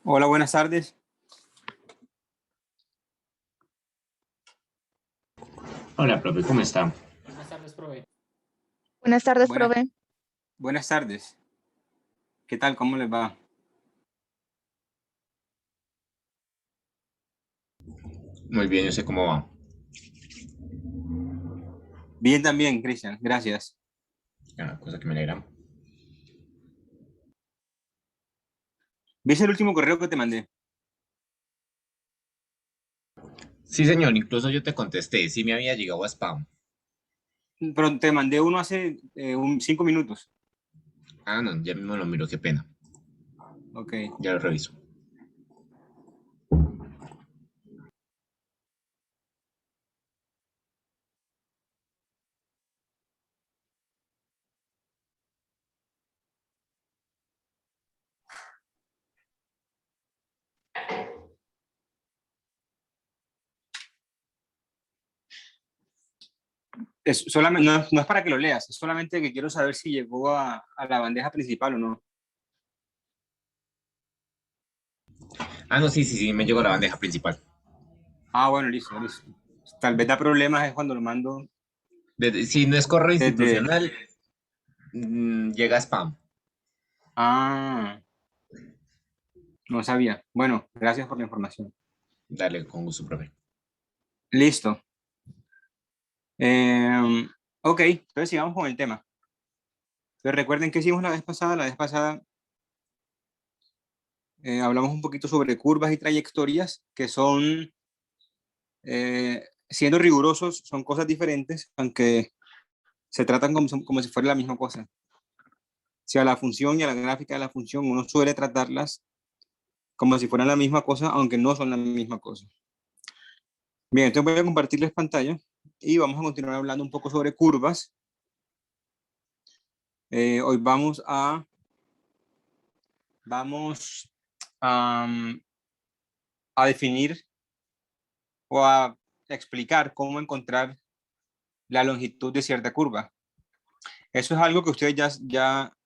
Hola, buenas tardes. Hola, profe, ¿cómo está? Buenas tardes, profe. Buenas tardes, Buenas, profe. buenas tardes. ¿Qué tal? ¿Cómo les va? Muy bien, yo sé cómo va. Bien también, Cristian. Gracias. Cosa que me alegra. ¿Viste el último correo que te mandé? Sí, señor, incluso yo te contesté, sí me había llegado a spam. Pero te mandé uno hace 5 minutos. Ah, no, ya mismo lo miro, qué pena. Ok. Ya lo reviso. Solamente, no es para que lo leas, es solamente que quiero saber si llegó a la bandeja principal o no. Ah, no, sí, sí, sí, me llegó a la bandeja principal. Ah, bueno, listo, listo. Tal vez da problemas es cuando lo mando Si no es correo desde... institucional, llega a spam. Ah, no sabía. Bueno, gracias por la información. Dale, con gusto, profe. Listo. Ok, entonces sigamos con el tema. Entonces, recuerden que hicimos la vez pasada. La vez pasada hablamos un poquito sobre curvas y trayectorias, que son, siendo rigurosos, son cosas diferentes, aunque se tratan como si fuera la misma cosa. O sea, la función y a la gráfica de la función uno suele tratarlas como si fueran la misma cosa, aunque no son la misma cosa. Bien, entonces voy a compartirles pantalla y vamos a continuar hablando un poco sobre curvas. Hoy vamos a definir o a explicar cómo encontrar la longitud de cierta curva. Eso es algo que ustedes ya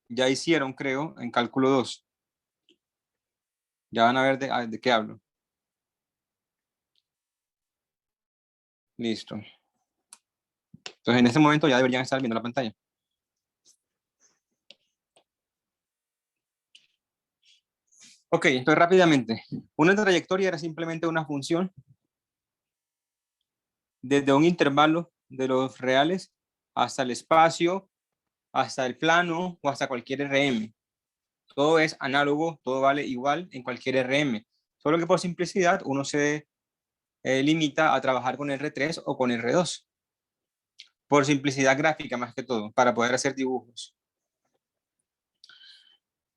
hicieron, creo, en cálculo 2. Ya van a ver de qué hablo. Listo. Entonces, en este momento ya deberían estar viendo la pantalla. Ok, entonces rápidamente. Una trayectoria era simplemente una función desde un intervalo de los reales hasta el espacio, hasta el plano o hasta cualquier RM. Todo es análogo, todo vale igual en cualquier RM. Solo que por simplicidad uno se limita a trabajar con R3 o con R2. Por simplicidad gráfica más que todo, para poder hacer dibujos.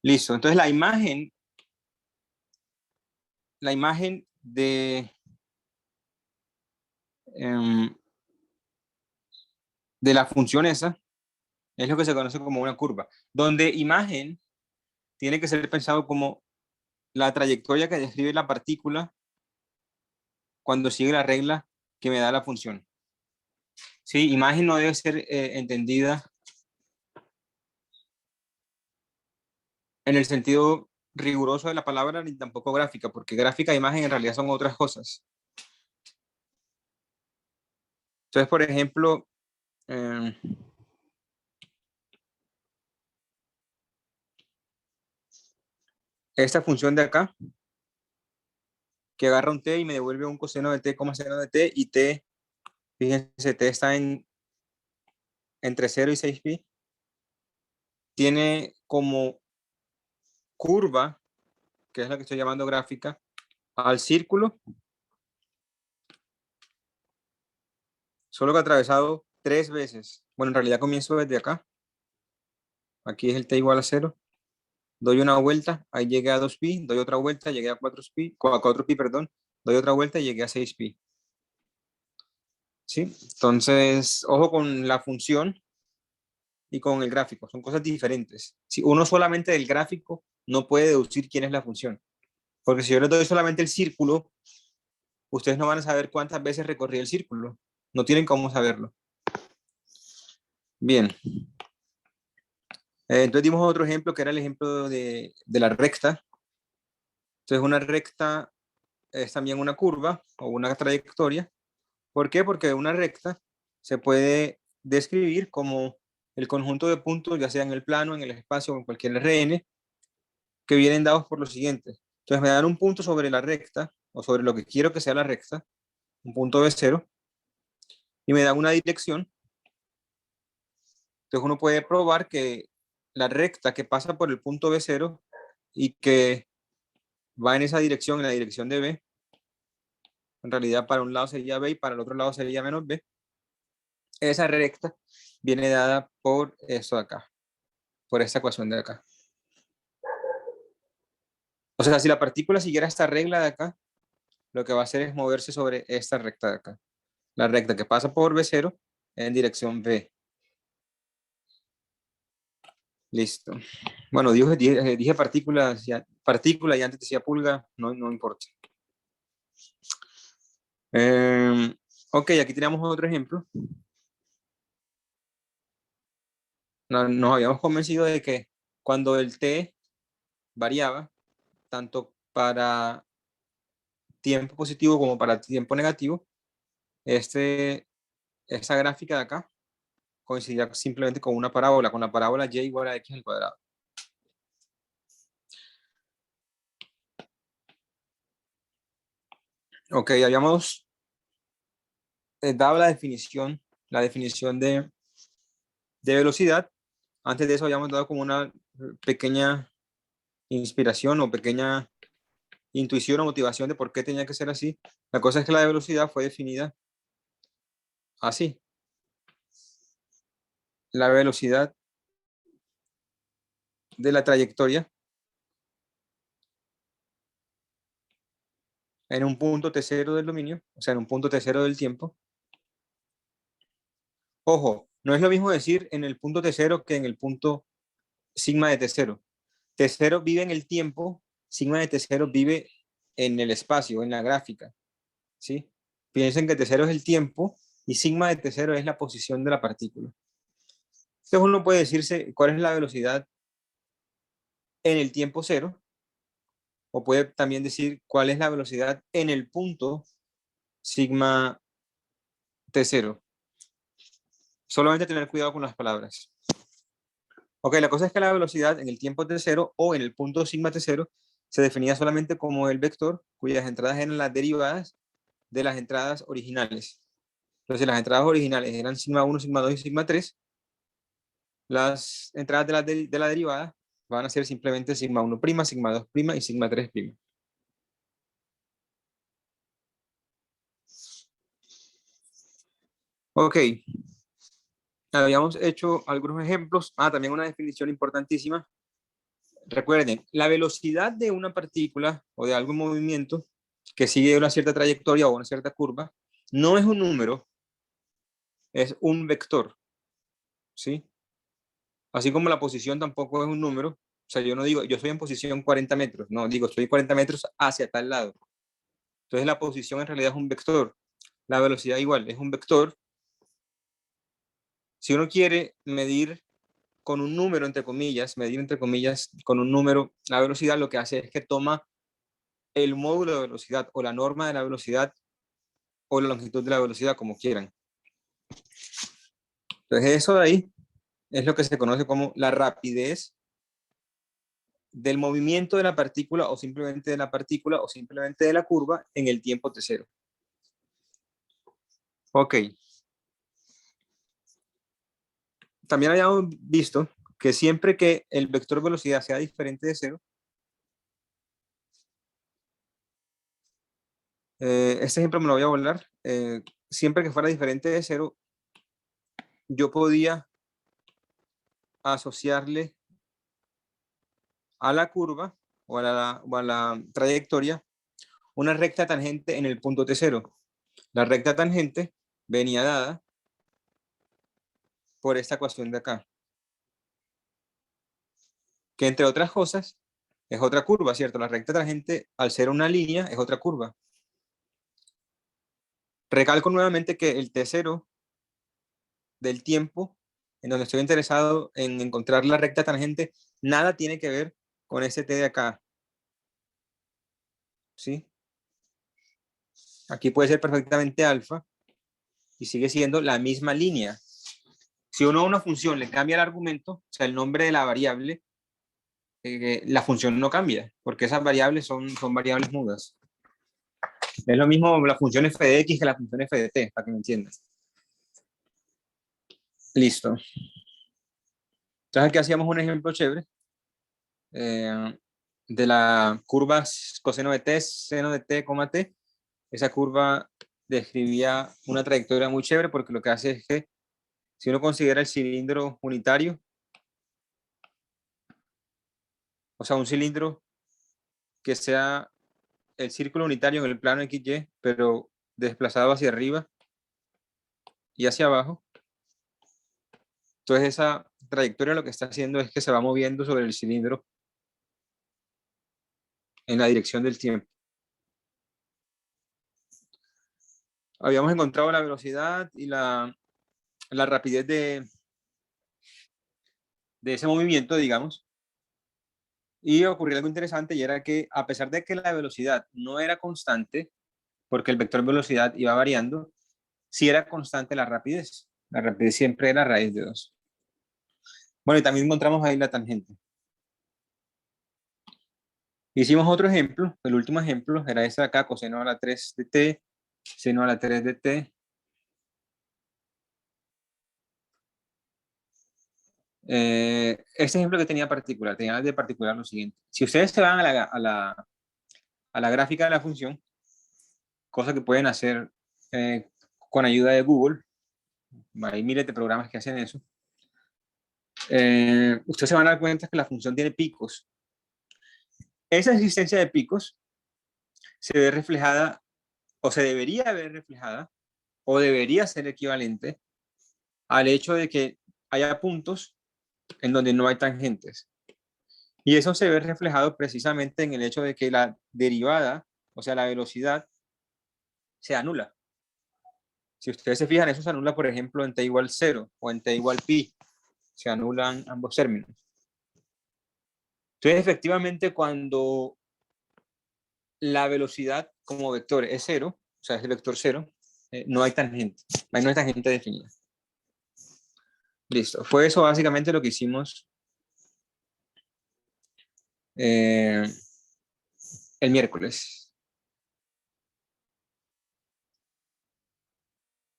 Listo, entonces la imagen em, de la función esa es lo que se conoce como una curva, donde imagen tiene que ser pensado como la trayectoria que describe la partícula cuando sigue la regla que me da la función. Sí, imagen no debe ser entendida en el sentido riguroso de la palabra, ni tampoco gráfica, porque gráfica e imagen en realidad son otras cosas. Entonces, por ejemplo, eh, esta función de acá, que agarra un t y me devuelve un coseno de t, seno de t, y t, fíjense, t está entre 0 y 6pi, tiene como curva, que es la que estoy llamando gráfica, al círculo, solo que atravesado 3 veces. Bueno, en realidad comienzo desde acá. Aquí es el t igual a 0. Doy una vuelta, ahí llegué a 2pi, doy otra vuelta, llegué a 4pi, perdón, doy otra vuelta y llegué a 6pi. ¿Sí? Entonces, ojo con la función y con el gráfico, son cosas diferentes. Si uno solamente del gráfico no puede deducir quién es la función, porque si yo les doy solamente el círculo, ustedes no van a saber cuántas veces recorrí el círculo, no tienen cómo saberlo. Bien, entonces dimos otro ejemplo que era el ejemplo de la recta. Entonces una recta es también una curva o una trayectoria. ¿Por qué? Porque una recta se puede describir como el conjunto de puntos, ya sea en el plano, en el espacio o en cualquier RN, que vienen dados por lo siguiente. Entonces me dan un punto sobre la recta o sobre lo que quiero que sea la recta, un punto B0, y me dan una dirección. Entonces uno puede probar que la recta que pasa por el punto B0 y que va en esa dirección, en la dirección de B, en realidad para un lado sería B y para el otro lado sería menos B, esa recta viene dada por esto de acá, por esta ecuación de acá. O sea, si la partícula siguiera esta regla de acá, lo que va a hacer es moverse sobre esta recta de acá. La recta que pasa por B0 en dirección B. Listo. Bueno, dije partículas, partícula y antes decía pulga, no importa. Ok, aquí tenemos otro ejemplo. Nos habíamos convencido de que cuando el t variaba, tanto para tiempo positivo como para tiempo negativo, esta gráfica de acá coincidía simplemente con una parábola, con la parábola y igual a x al cuadrado. Ok, habíamos dado la definición de velocidad. Antes de eso habíamos dado como una pequeña inspiración o pequeña intuición o motivación de por qué tenía que ser así. La cosa es que la de velocidad fue definida así. La velocidad de la trayectoria en un punto T0 del dominio, o sea, en un punto T0 del tiempo. Ojo, no es lo mismo decir en el punto T0 que en el punto sigma de T0. T0 vive en el tiempo, sigma de T0 vive en el espacio, en la gráfica. ¿Sí? Piensen que T0 es el tiempo y sigma de T0 es la posición de la partícula. Entonces uno puede decirse cuál es la velocidad en el tiempo cero, o puede también decir cuál es la velocidad en el punto sigma T0. Solamente tener cuidado con las palabras. Ok, la cosa es que la velocidad en el tiempo T0 o en el punto sigma T0 se definía solamente como el vector cuyas entradas eran las derivadas de las entradas originales. Entonces, las entradas originales eran sigma 1, sigma 2 y sigma 3. Las entradas de la derivada van a ser simplemente sigma 1', sigma 2' y sigma 3'. Ok, habíamos hecho algunos ejemplos. También una definición importantísima. Recuerden, la velocidad de una partícula o de algo en movimiento que sigue una cierta trayectoria o una cierta curva no es un número, es un vector. ¿Sí? Así como la posición tampoco es un número. O sea, yo no digo, yo estoy en posición 40 metros. No, digo, estoy 40 metros hacia tal lado. Entonces la posición en realidad es un vector. La velocidad igual, es un vector. Si uno quiere medir con un número, entre comillas, medir entre comillas con un número la velocidad, lo que hace es que toma el módulo de velocidad o la norma de la velocidad o la longitud de la velocidad, como quieran. Entonces eso de ahí es lo que se conoce como la rapidez del movimiento de la partícula o simplemente de la partícula o simplemente de la curva en el tiempo T0. Ok. También hayamos visto que siempre que el vector velocidad sea diferente de cero, este ejemplo me lo voy a volar, siempre que fuera diferente de cero, yo podía asociarle a la curva o a la trayectoria una recta tangente en el punto T0. La recta tangente venía dada por esta ecuación de acá, que entre otras cosas es otra curva, ¿cierto? La recta tangente, al ser una línea, es otra curva. Recalco nuevamente que el T0 del tiempo, en donde estoy interesado en encontrar la recta tangente, nada tiene que ver con ese T de acá. ¿sí? Aquí puede ser perfectamente alfa y sigue siendo la misma línea. Si uno a una función le cambia el argumento, o sea, el nombre de la variable, la función no cambia, porque esas variables son variables mudas. Es lo mismo la función f de x que la función f de t, para que me entiendas. Listo. Entonces aquí hacíamos un ejemplo chévere de la curva coseno de t, seno de t, t. Esa curva describía una trayectoria muy chévere porque lo que hace es que si uno considera el cilindro unitario, o sea, un cilindro que sea el círculo unitario en el plano XY, pero desplazado hacia arriba y hacia abajo, entonces esa trayectoria lo que está haciendo es que se va moviendo sobre el cilindro en la dirección del tiempo. Habíamos encontrado la velocidad y la rapidez de ese movimiento, digamos, y ocurrió algo interesante y era que a pesar de que la velocidad no era constante, porque el vector velocidad iba variando, sí era constante la rapidez. La rapidez siempre era raíz de 2. Bueno, y también encontramos ahí la tangente. Hicimos otro ejemplo, el último ejemplo era este de acá, coseno a la 3 de t, seno a la 3 de t. Este ejemplo que tenía de particular lo siguiente. Si ustedes se van a la gráfica de la función, cosa que pueden hacer con ayuda de Google, hay miles de programas que hacen eso, ustedes se van a dar cuenta que la función tiene picos. Esa existencia de picos se ve reflejada, o se debería ver reflejada, o debería ser equivalente al hecho de que haya puntos en donde no hay tangentes. Y eso se ve reflejado precisamente en el hecho de que la derivada, o sea, la velocidad, se anula. Si ustedes se fijan, eso se anula, por ejemplo, en t igual 0 o en t igual pi. Se anulan ambos términos. Entonces, efectivamente, cuando la velocidad como vector es 0, o sea, es el vector 0, no hay tangente. No hay tangente definida. Listo. Fue eso básicamente lo que hicimos el miércoles.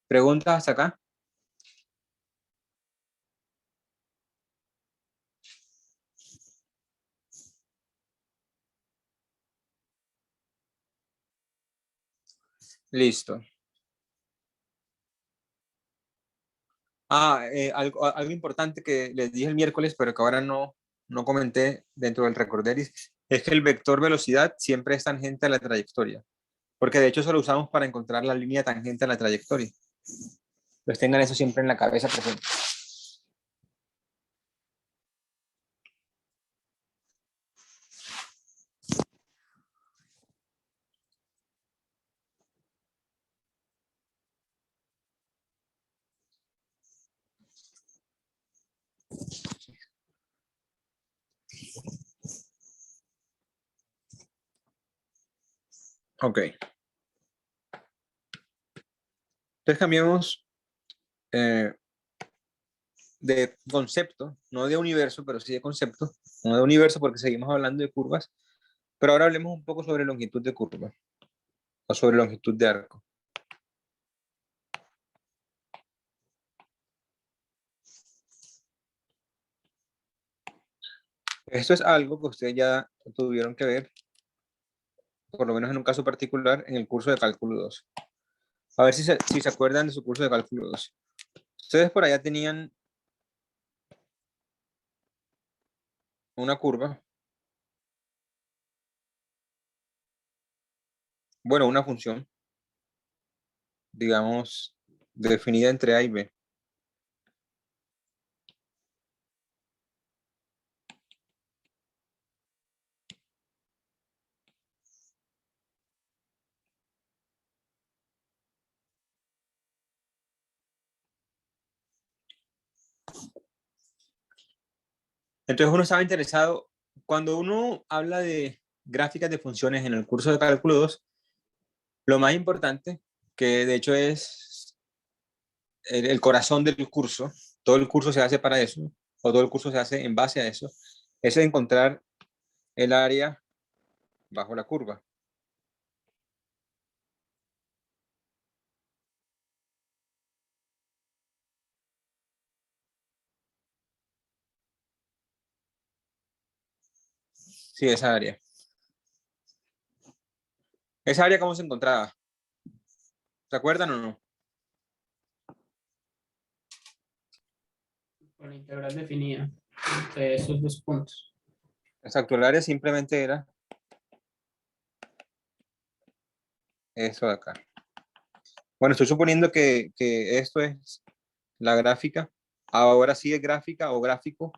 ¿Preguntas hasta acá? Listo. Algo importante que les dije el miércoles, pero que ahora no comenté dentro del recorderis, es que el vector velocidad siempre es tangente a la trayectoria, porque de hecho eso lo usamos para encontrar la línea tangente a la trayectoria. Pues tengan eso siempre en la cabeza presente. Ok. Entonces cambiemos de concepto, no de universo, pero sí de concepto, no de universo porque seguimos hablando de curvas, pero ahora hablemos un poco sobre longitud de curva o sobre longitud de arco. Esto es algo que ustedes ya tuvieron que ver, por lo menos en un caso particular, en el curso de cálculo 2. A ver si se acuerdan de su curso de cálculo 2. Ustedes por allá tenían una curva, bueno, una función, digamos, definida entre A y B. Entonces uno estaba interesado, cuando uno habla de gráficas de funciones en el curso de cálculo 2, lo más importante, que de hecho es el corazón del curso, todo el curso se hace para eso, o todo el curso se hace en base a eso, es encontrar el área bajo la curva. Sí, esa área. ¿Esa área cómo se encontraba? ¿Se acuerdan o no? Con la integral definida entre esos dos puntos. Exacto, el área simplemente era eso de acá. Bueno, estoy suponiendo que esto es la gráfica. Ahora sí es gráfica o gráfico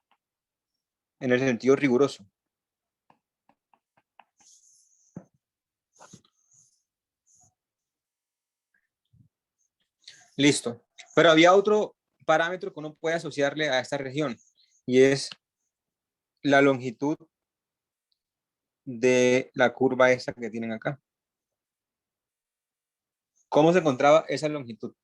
en el sentido riguroso. Listo. Pero había otro parámetro que uno puede asociarle a esta región y es la longitud de la curva esa que tienen acá. ¿Cómo se encontraba esa longitud?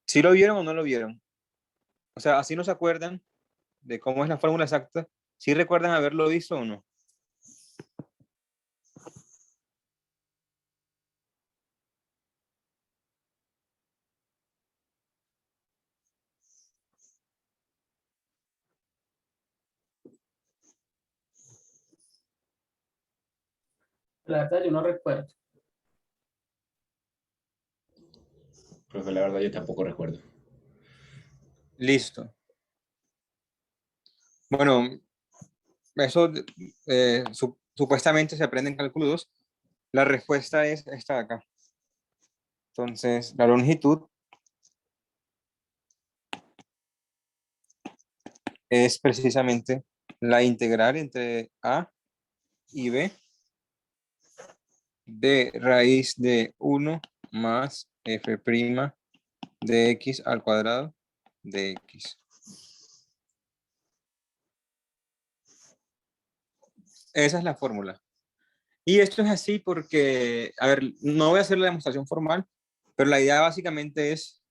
¿Sí lo vieron o no lo vieron? O sea, así no se acuerdan de cómo es la fórmula exacta. ¿Sí recuerdan haberlo visto o no? La verdad, yo no recuerdo. Profe, la verdad yo tampoco recuerdo. Listo. Bueno, eso supuestamente se aprende en cálculo 2. La respuesta es esta de acá. Entonces, la longitud es precisamente la integral entre A y B de raíz de 1 más f' de x al cuadrado de x. Esa es la fórmula. Y esto es así porque, a ver, no voy a hacer la demostración formal, pero la idea básicamente es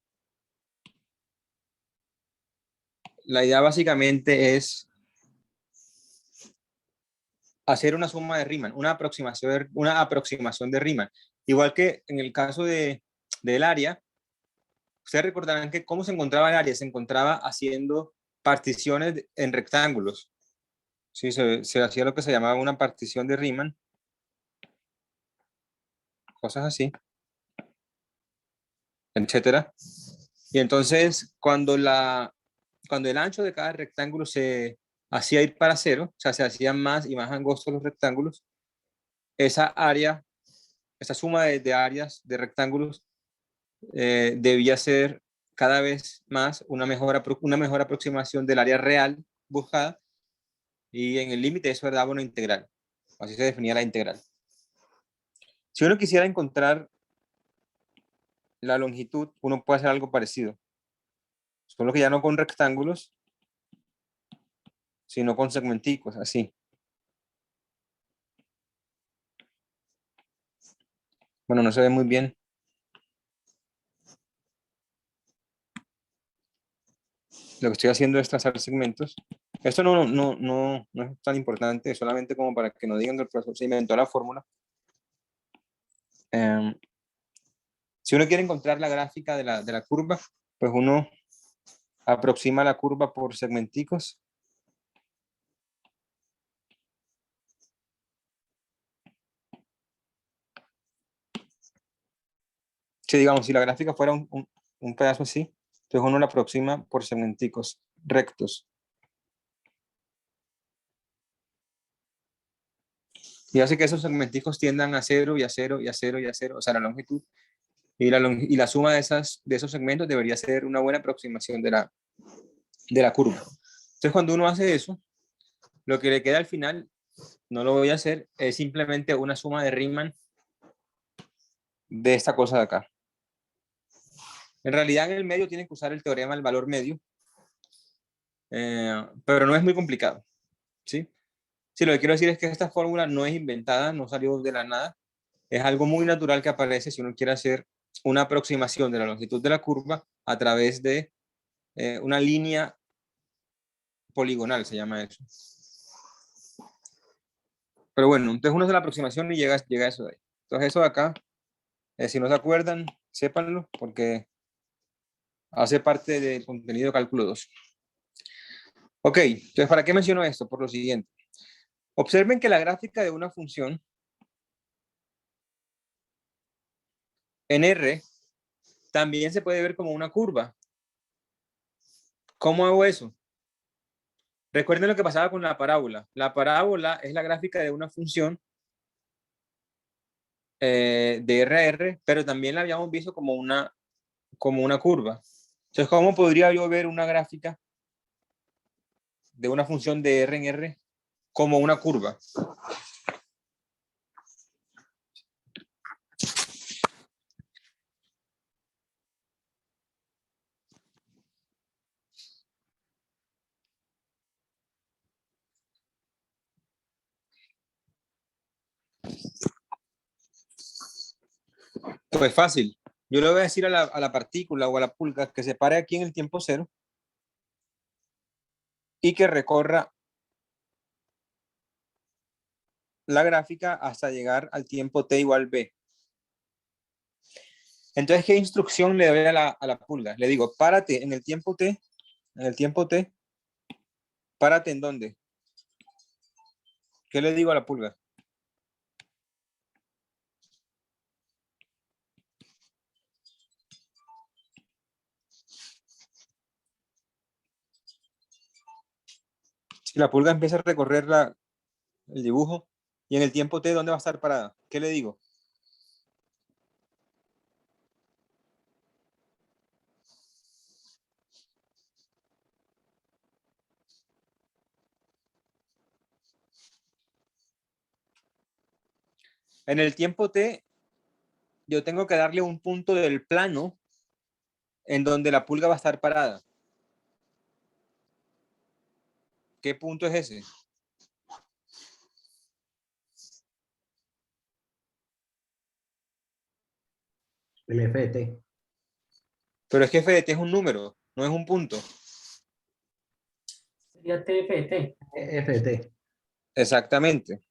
hacer una suma de Riemann, una aproximación de Riemann. Igual que en el caso del área, ustedes recordarán que cómo se encontraba el área, se encontraba haciendo particiones en rectángulos. Sí, se hacía lo que se llamaba una partición de Riemann, cosas así, etcétera. Y entonces, cuando el ancho de cada rectángulo se hacía ir para cero, o sea, se hacían más y más angostos los rectángulos, esa área, esa suma de áreas de rectángulos debía ser cada vez más una mejor aproximación del área real buscada, y en el límite eso daba una integral. Así se definía la integral. Si uno quisiera encontrar la longitud, uno puede hacer algo parecido, solo que ya no con rectángulos, sino con segmenticos, así. Bueno, no se ve muy bien. Lo que estoy haciendo es trazar segmentos. Esto no es tan importante, solamente como para que no digan que el profesor se inventó la fórmula. Si uno quiere encontrar la gráfica de la curva, pues uno aproxima la curva por segmenticos. Si digamos, si la gráfica fuera un pedazo así, entonces uno la aproxima por segmenticos rectos. Y hace que esos segmenticos tiendan a 0 y a 0 y a 0 y a 0, o sea, la longitud. Y la suma de esos segmentos debería ser una buena aproximación de la curva. Entonces, cuando uno hace eso, lo que le queda al final, no lo voy a hacer, es simplemente una suma de Riemann de esta cosa de acá. En realidad en el medio tienen que usar el teorema del valor medio, pero no es muy complicado, ¿sí? Sí, lo que quiero decir es que esta fórmula no es inventada, no salió de la nada, es algo muy natural que aparece si uno quiere hacer una aproximación de la longitud de la curva a través de una línea poligonal, se llama eso. Pero bueno, entonces uno hace la aproximación y llega a eso de ahí. Entonces eso de acá, si no se acuerdan, sépanlo, porque hace parte del contenido de cálculo 2. Ok, entonces ¿para qué menciono esto? Por lo siguiente. Observen que la gráfica de una función en R también se puede ver como una curva. ¿Cómo hago eso? Recuerden lo que pasaba con la parábola. La parábola es la gráfica de una función de R a R, pero también la habíamos visto como una curva. Entonces, ¿cómo podría yo ver una gráfica de una función de R en R como una curva? Pues fácil. Yo le voy a decir a la partícula o a la pulga que se pare aquí en el tiempo cero y que recorra la gráfica hasta llegar al tiempo t igual b. Entonces, ¿qué instrucción le doy a la pulga? Le digo, párate en el tiempo t, párate en dónde. ¿Qué le digo a la pulga? Si la pulga empieza a recorrer el dibujo y en el tiempo t, ¿dónde va a estar parada? ¿Qué le digo? En el tiempo t, yo tengo que darle un punto del plano en donde la pulga va a estar parada. ¿Qué punto es ese? El f de t. Pero es que f de t es un número, no es un punto. Sería TFT. F de t. Exactamente.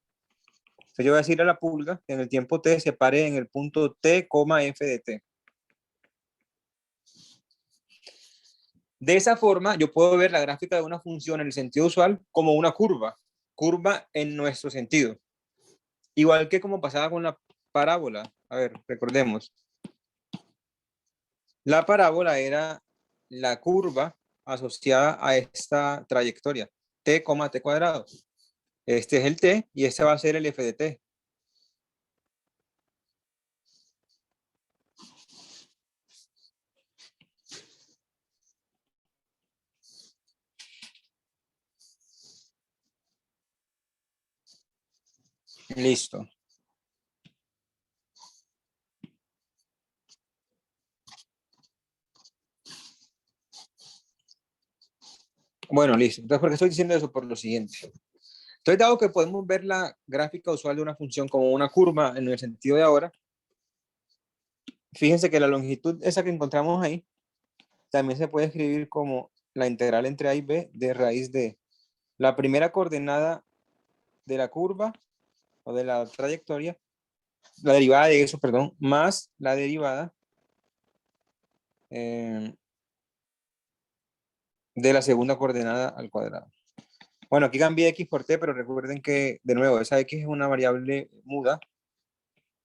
Entonces yo voy a decir a la pulga que en el tiempo t se pare en el punto t, f de t. De esa forma, yo puedo ver la gráfica de una función en el sentido usual como una curva en nuestro sentido. Igual que como pasaba con la parábola. A ver, recordemos. La parábola era la curva asociada a esta trayectoria, t, t cuadrado. Este es el t y este va a ser el f de t. Listo. Bueno, listo. Entonces, ¿por qué estoy diciendo eso? Por lo siguiente. Entonces, dado que podemos ver la gráfica usual de una función como una curva en el sentido de ahora, fíjense que la longitud esa que encontramos ahí también se puede escribir como la integral entre a y b de raíz de la primera coordenada de la curva o de la trayectoria, la derivada de eso, perdón, más la derivada de la segunda coordenada al cuadrado. Bueno, aquí cambié x por t, pero recuerden que, de nuevo, esa x es una variable muda.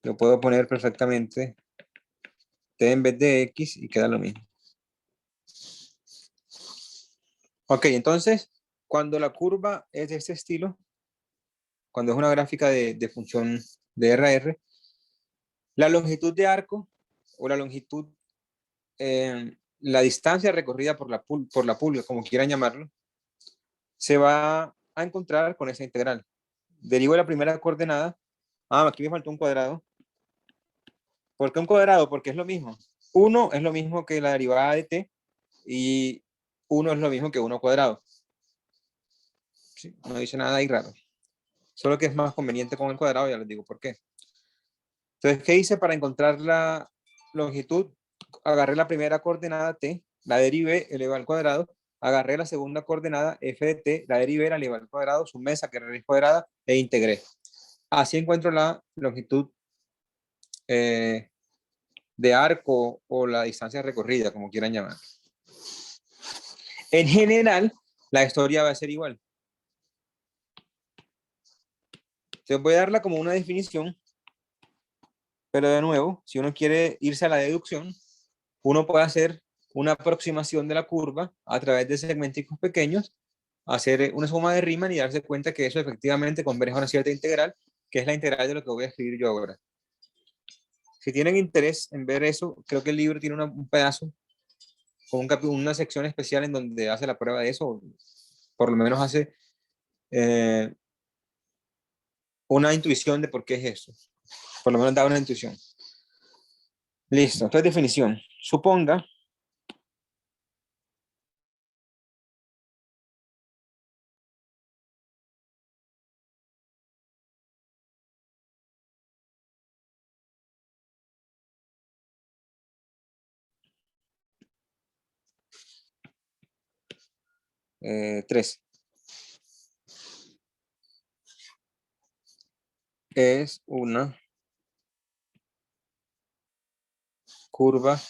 Lo puedo poner perfectamente t en vez de x y queda lo mismo. Ok, entonces, cuando la curva es de este estilo, cuando es una gráfica de función de R a R, la longitud de arco o la longitud, la distancia recorrida por la pulga, como quieran llamarlo, se va a encontrar con esa integral. Derivo la primera coordenada. Ah, aquí me faltó un cuadrado. ¿Por qué un cuadrado? Porque es lo mismo. 1 es lo mismo que la derivada de t y 1 es lo mismo que 1 cuadrado. ¿Sí? No dice nada ahí raro. Solo que es más conveniente con el cuadrado, ya les digo por qué. Entonces, ¿qué hice para encontrar la longitud? Agarré la primera coordenada t, la derivé, elevado al cuadrado. Agarré la segunda coordenada f de t, la derivé, la elevé al cuadrado, sumé, esa que raíz cuadrada e integré. Así encuentro la longitud de arco o la distancia recorrida, como quieran llamar. En general, la historia va a ser igual. Entonces voy a darla como una definición, pero de nuevo, si uno quiere irse a la deducción, uno puede hacer una aproximación de la curva a través de segmentos pequeños, hacer una suma de Riemann y darse cuenta que eso efectivamente converge a una cierta integral, que es la integral de lo que voy a escribir yo ahora. Si tienen interés en ver eso, creo que el libro tiene un pedazo con una sección especial en donde hace la prueba de eso, por lo menos hace una intuición de por qué es eso. Por lo menos da una intuición. Listo, entonces definición. Suponga tres. Es una curva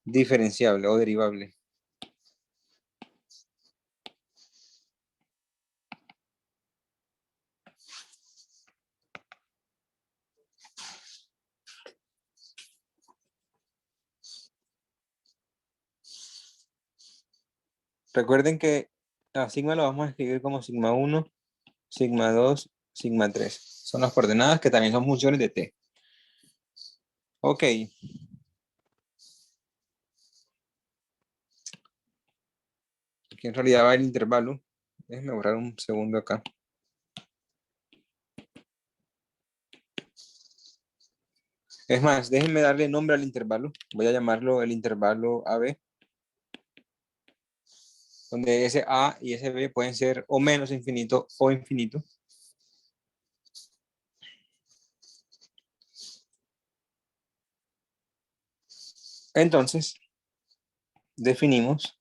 diferenciable o derivable. Recuerden que a sigma lo vamos a escribir como sigma 1, sigma 2, sigma 3. Son las coordenadas que también son funciones de t. Ok. Aquí en realidad va el intervalo. Déjenme borrar un segundo acá. Es más, déjenme darle nombre al intervalo. Voy a llamarlo el intervalo AB, donde ese A y ese B pueden ser o menos infinito o infinito. Entonces, definimos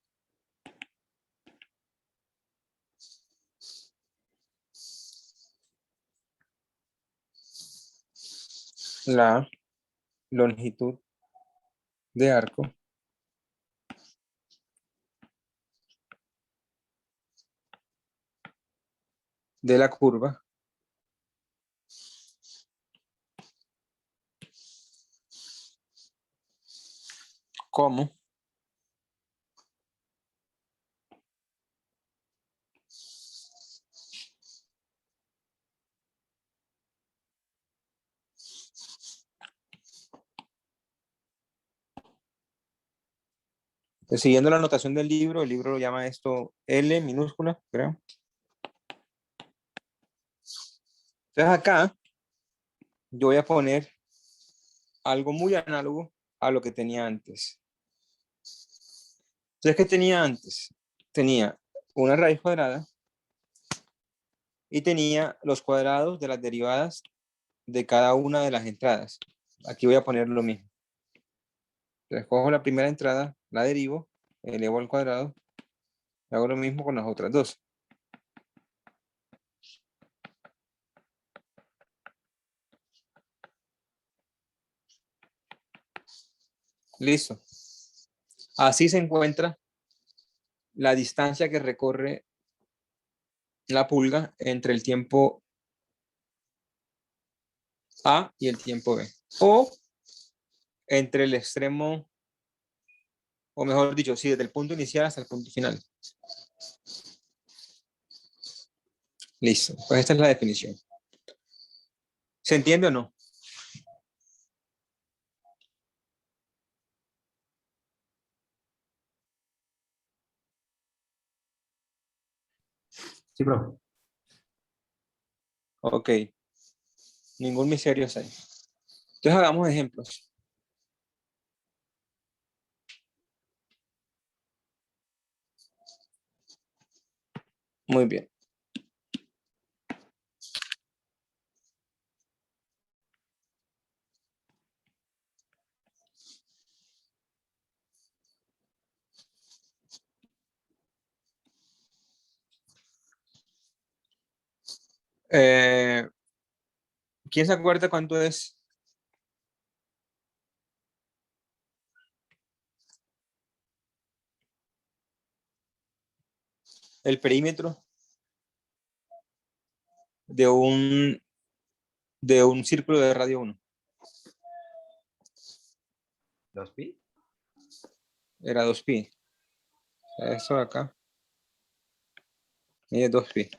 la longitud de arco de la curva como siguiendo la anotación del libro, el libro lo llama esto L minúscula, creo. Entonces acá yo voy a poner algo muy análogo a lo que tenía antes. Entonces, ¿qué tenía antes? Tenía una raíz cuadrada y tenía los cuadrados de las derivadas de cada una de las entradas. Aquí voy a poner lo mismo. Entonces, cojo la primera entrada, la derivo, elevo al cuadrado, hago lo mismo con las otras dos. Listo. Así se encuentra la distancia que recorre la pulga entre el tiempo A y el tiempo B. O entre el extremo, o mejor dicho, sí, desde el punto inicial hasta el punto final. Listo. Pues esta es la definición. ¿Se entiende o no? Sí, profe. Ok. Ningún misterio ahí. Entonces hagamos ejemplos. Muy bien. Eh, ¿Quién se acuerda cuánto es el perímetro de un círculo de radio 1? ¿2pi? Era 2pi. Eso de acá. Mide 2pi.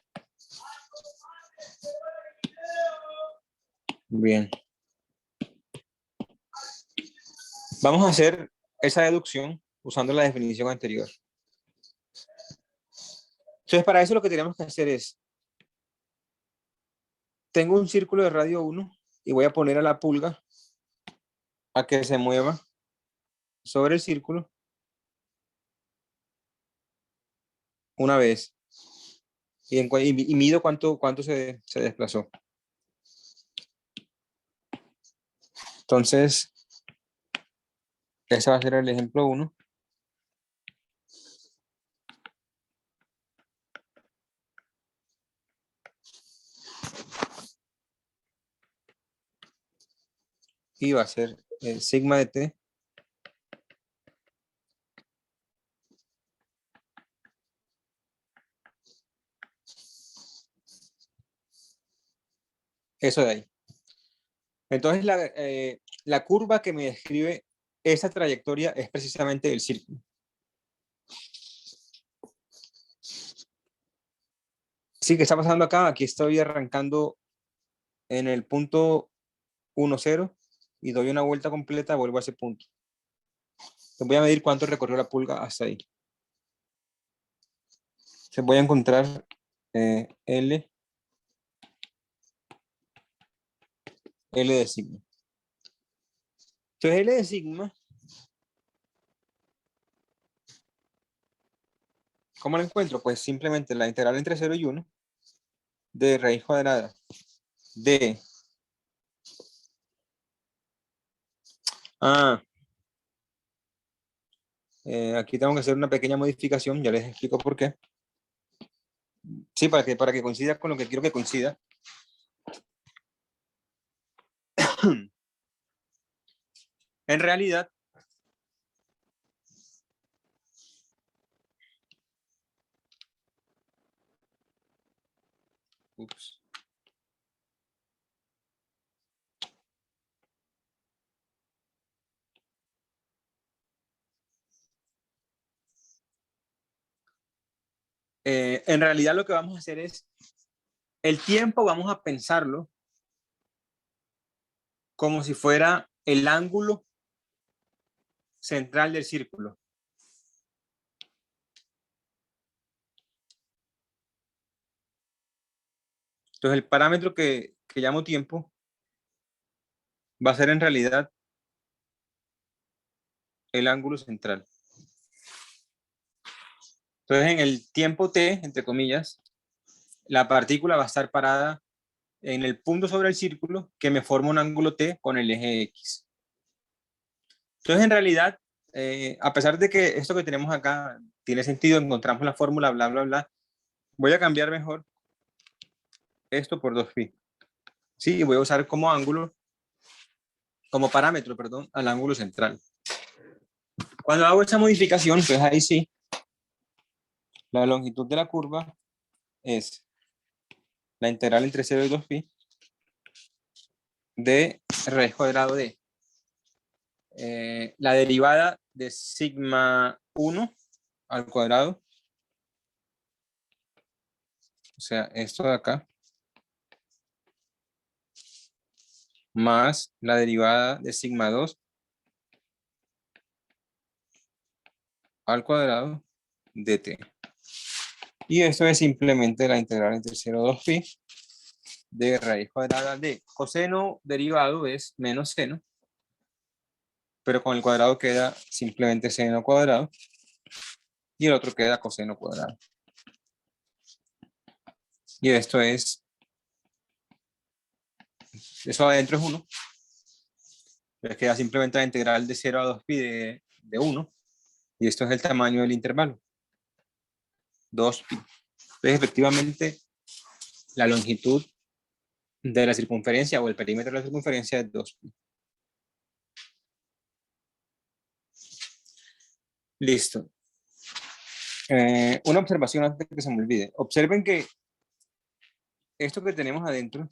Bien. Vamos a hacer esa deducción usando la definición anterior. Entonces, para eso lo que tenemos que hacer es, tengo un círculo de radio 1 y voy a poner a la pulga a que se mueva sobre el círculo una vez y mido cuánto se desplazó. Entonces, ese va a ser el ejemplo 1. Y va a ser sigma de t eso de ahí. Entonces, la curva que me describe esa trayectoria es precisamente el círculo. Sí, ¿qué está pasando acá? Aquí estoy arrancando en el punto 1, 0 y doy una vuelta completa, vuelvo a ese punto. Entonces voy a medir cuánto recorrió la pulga hasta ahí. Entonces voy a encontrar L de sigma. Entonces L de sigma, ¿cómo lo encuentro? Pues simplemente la integral entre 0 y 1 de raíz cuadrada de... Aquí tengo que hacer una pequeña modificación, ya les explico por qué. Sí, para que coincida con lo que quiero que coincida. En realidad, ups. En realidad lo que vamos a hacer es, el tiempo vamos a pensarlo como si fuera el ángulo central del círculo. Entonces el parámetro que llamo tiempo va a ser en realidad el ángulo central. Entonces en el tiempo t, entre comillas, la partícula va a estar parada en el punto sobre el círculo que me forma un ángulo t con el eje x. Entonces en realidad, a pesar de que esto que tenemos acá tiene sentido, encontramos la fórmula, bla, bla, bla, voy a cambiar mejor esto por 2pi. Sí, voy a usar como ángulo, como parámetro, perdón, al ángulo central. Cuando hago esa modificación, pues ahí sí, la longitud de la curva es la integral entre 0 y 2pi de raíz cuadrada de la derivada de sigma 1 al cuadrado, o sea, esto de acá, más la derivada de sigma 2 al cuadrado de t. Y esto es simplemente la integral entre 0 y 2pi de raíz cuadrada de coseno derivado es menos seno, pero con el cuadrado queda simplemente seno cuadrado y el otro queda coseno cuadrado. Y esto es, eso adentro es 1. Entonces queda simplemente la integral de 0 a 2pi de 1. Y esto es el tamaño del intervalo, 2pi. Entonces, efectivamente, la longitud de la circunferencia o el perímetro de la circunferencia es 2pi. Listo. Una observación antes de que se me olvide. Observen que esto que tenemos adentro,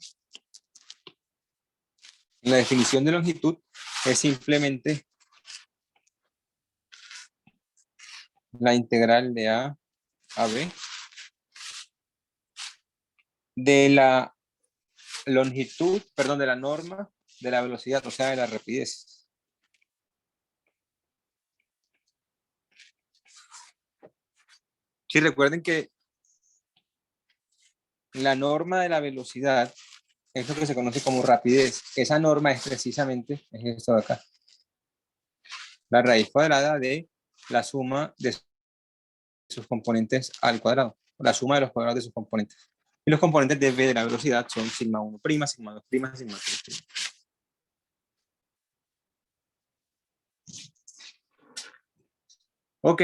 en la definición de longitud, es simplemente la integral de a b de la longitud, perdón, de la norma de la velocidad, o sea, de la rapidez. Sí, recuerden que la norma de la velocidad es lo que se conoce como rapidez. Esa norma es precisamente es esto de acá. La raíz cuadrada de la suma de sus componentes al cuadrado. La suma de los cuadrados de sus componentes. Y los componentes de v de la velocidad son sigma 1', sigma 2', sigma 3'. Ok.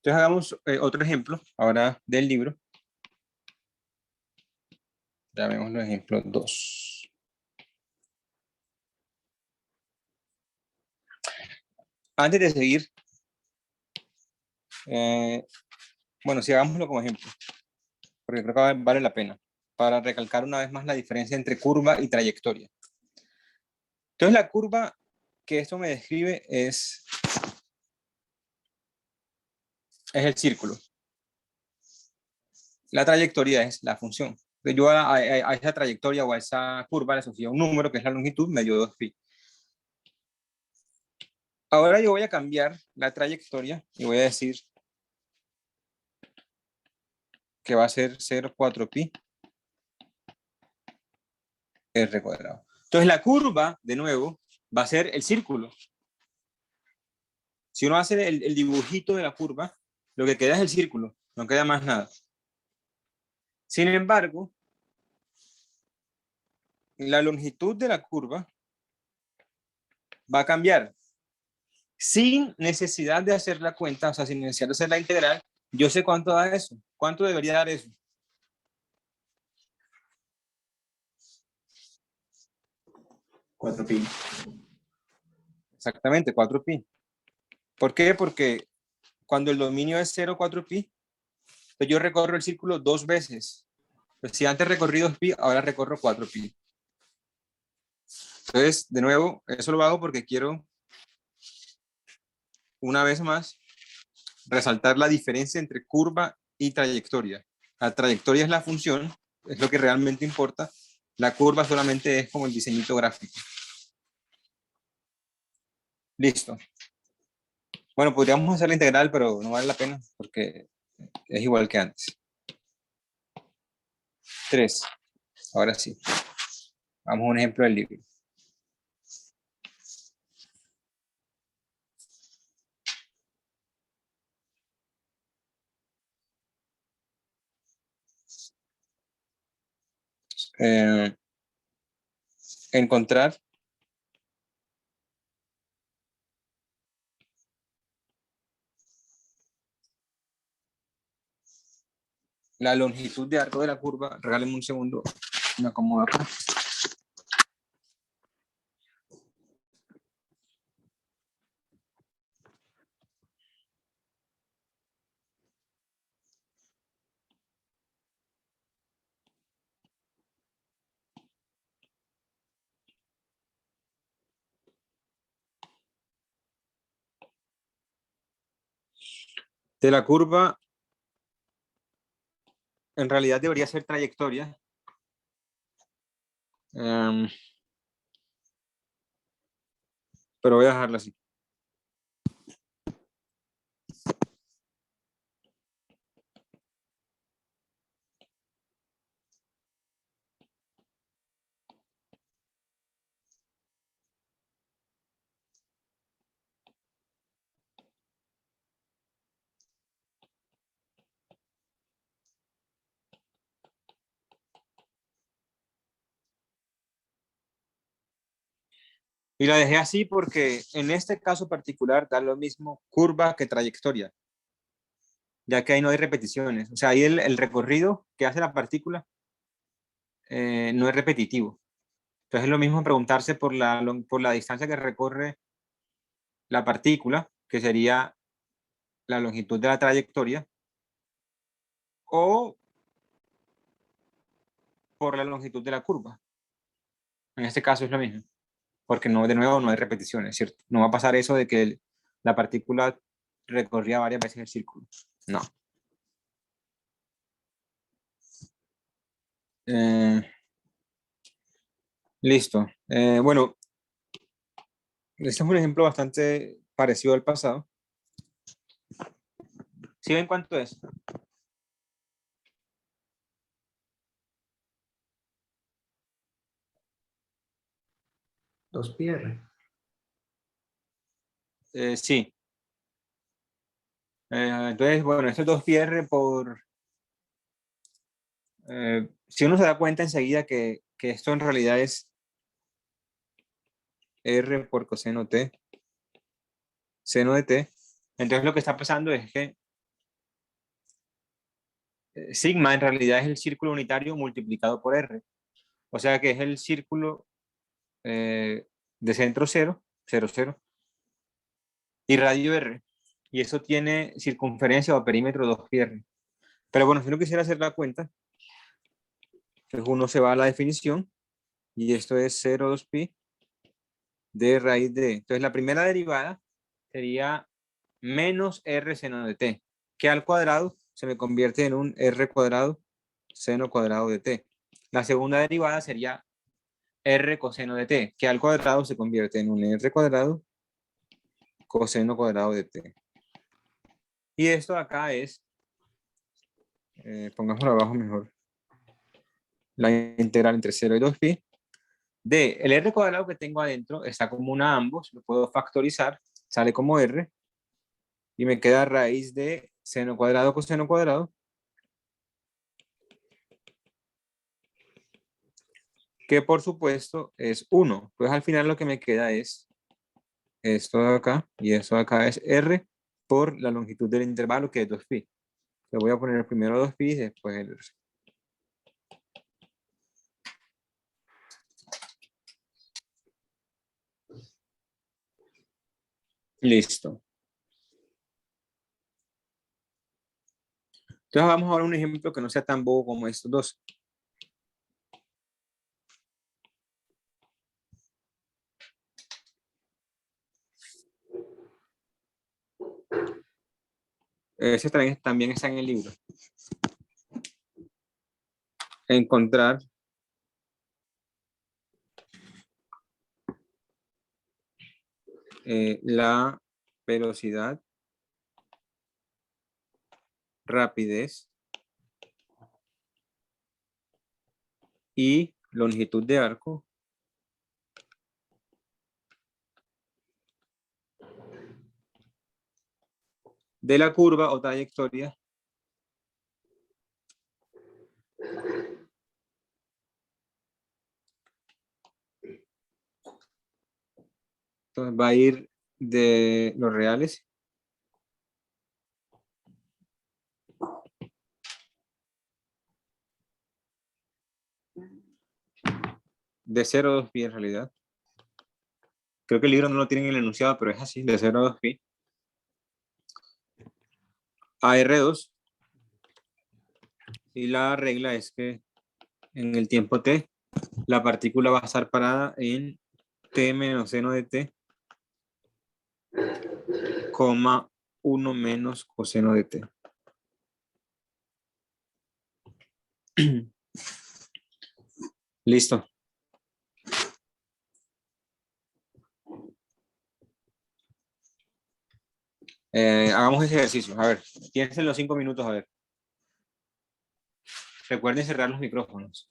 Entonces hagamos otro ejemplo ahora del libro. Ya vemos el ejemplo 2. Antes de seguir, bueno, si hagámoslo como ejemplo, porque creo que vale la pena, para recalcar una vez más la diferencia entre curva y trayectoria. Entonces la curva que esto me describe es el círculo. La trayectoria es la función. Entonces yo a esa trayectoria o a esa curva le asocio un número que es la longitud, medio 2pi. Ahora yo voy a cambiar la trayectoria y voy a decir que va a ser 0,4pi r cuadrado. Entonces la curva, de nuevo, va a ser el círculo. Si uno hace el dibujito de la curva, lo que queda es el círculo, no queda más nada. Sin embargo, la longitud de la curva va a cambiar. Sin necesidad de hacer la cuenta, o sea, sin necesidad de hacer la integral, yo sé cuánto da eso. ¿Cuánto debería dar eso? 4pi. Exactamente, 4pi. ¿Por qué? Porque cuando el dominio es 0,4pi, pues yo recorro el círculo 2 veces. Pues si antes recorrí 2pi, ahora recorro 4pi. Entonces, de nuevo, eso lo hago porque quiero, una vez más, resaltar la diferencia entre curva y trayectoria. La trayectoria es la función, es lo que realmente importa. La curva solamente es como el diseñito gráfico. Listo. Bueno, podríamos hacer la integral, pero no vale la pena porque es igual que antes. 3. Ahora sí. Vamos a un ejemplo del libro. Encontrar la longitud de arco de la curva. Regálenme un segundo. Me acomodo acá. De la curva, en realidad debería ser trayectoria. Pero voy a dejarlo así. Y la dejé así porque en este caso particular da lo mismo curva que trayectoria, ya que ahí no hay repeticiones. O sea, ahí el recorrido que hace la partícula no es repetitivo. Entonces es lo mismo preguntarse por la distancia que recorre la partícula, que sería la longitud de la trayectoria, o por la longitud de la curva. En este caso es lo mismo, porque no, de nuevo no hay repeticiones, ¿cierto? No va a pasar eso de que la partícula recorría varias veces el círculo. No. Listo. Bueno, este es un ejemplo bastante parecido al pasado. ¿Sí ven cuánto es? 2πr. Sí. Entonces, bueno, esto es 2πr por... si uno se da cuenta enseguida que esto en realidad es r por coseno t, seno de t, entonces lo que está pasando es que sigma en realidad es el círculo unitario multiplicado por r. O sea que es el círculo de centro 0, 0, 0, y radio r. Y eso tiene circunferencia o perímetro 2πr. Pero bueno, si uno quisiera hacer la cuenta, pues uno se va a la definición y esto es 0,2pi de raíz de... Entonces la primera derivada sería menos r seno de t, que al cuadrado se me convierte en un r cuadrado seno cuadrado de t. La segunda derivada sería r coseno de t, que al cuadrado se convierte en un r cuadrado coseno cuadrado de t. Y esto acá es, pongámoslo abajo mejor, la integral entre 0 y 2pi de el r cuadrado que tengo adentro está común a ambos, lo puedo factorizar, sale como r, y me queda raíz de seno cuadrado coseno cuadrado, que por supuesto es 1. Pues al final lo que me queda es esto de acá, y esto de acá es r por la longitud del intervalo, que es 2pi. Le voy a poner primero 2pi y después el r. Listo. Entonces vamos a ver un ejemplo que no sea tan bobo como estos dos. Ese también está en el libro. Encontrar la velocidad, rapidez y longitud de arco de la curva o trayectoria entonces va a ir de los reales de 0 a 2pi en realidad. Creo que el libro no lo tiene en el enunciado, pero es así, de 0 a 2pi a R2, y la regla es que en el tiempo t la partícula va a estar parada en t menos seno de t, coma 1 menos coseno de t. Listo. Hagamos ese ejercicio. A ver, piensen los 5 minutos, a ver. Recuerden cerrar los micrófonos.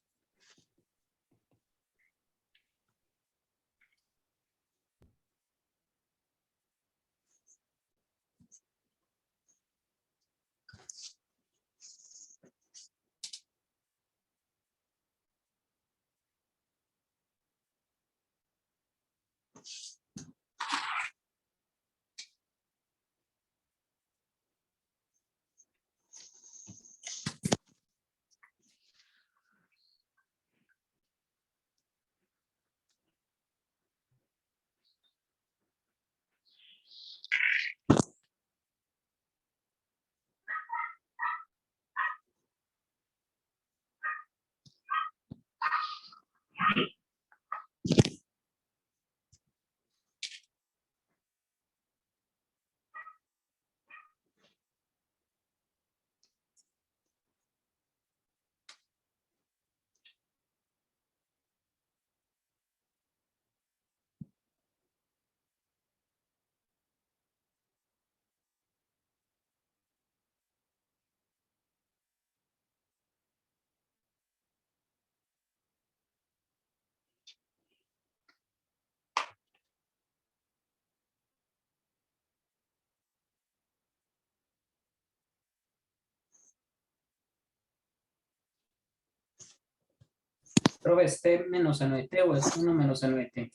Profe, ¿este menos seno de t o es 1 menos seno de t?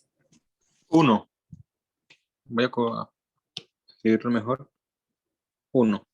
1. Voy a escribirlo mejor. 1.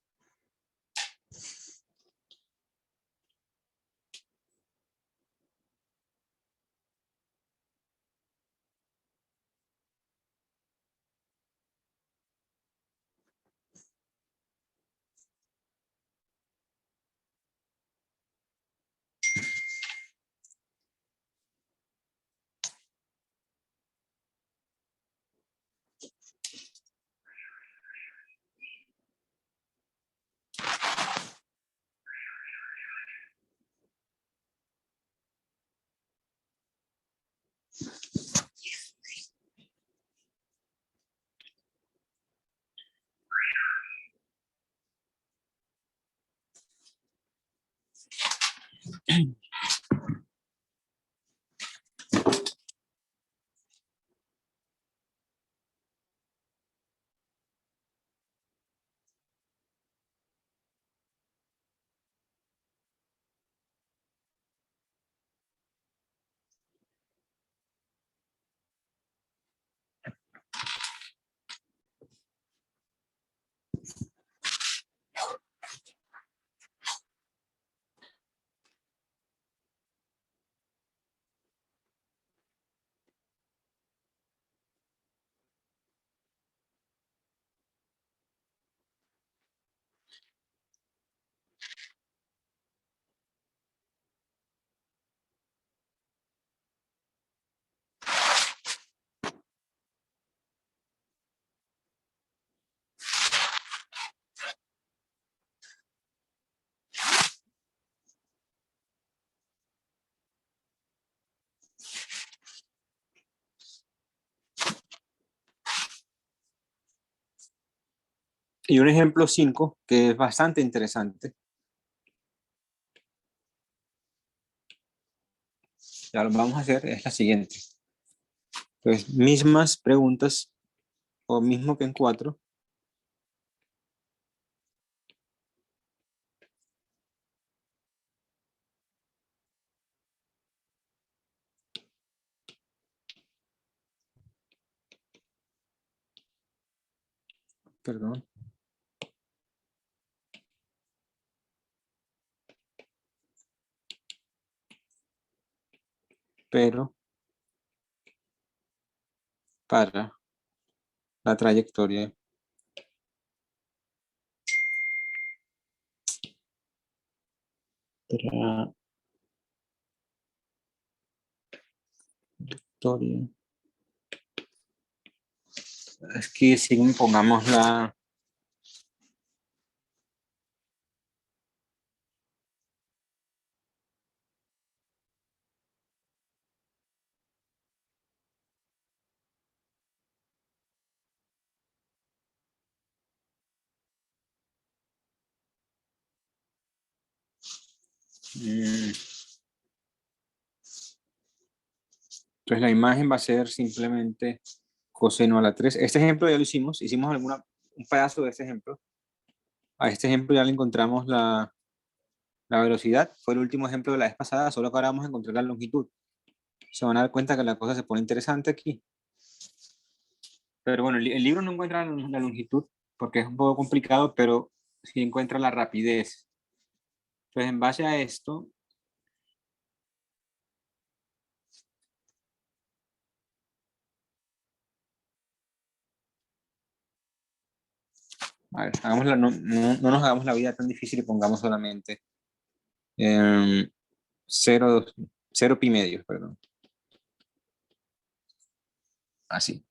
Y un ejemplo 5 que es bastante interesante. Ya lo vamos a hacer, es la siguiente. Entonces, mismas preguntas o mismo que en 4. Perdón. Pero para la trayectoria trayectoria. Es que si pongamos la... Entonces la imagen va a ser simplemente coseno a la 3. Este ejemplo ya lo hicimos un pedazo de este ejemplo. A este ejemplo ya le encontramos la velocidad. Fue el último ejemplo de la vez pasada, solo que ahora vamos a encontrar la longitud. Se van a dar cuenta que la cosa se pone interesante aquí. Pero bueno, el libro no encuentra la longitud porque es un poco complicado, pero sí encuentra la rapidez. Entonces, en base a esto, a ver, no nos hagamos la vida tan difícil y pongamos solamente 0, 0 pi medios, perdón. Así.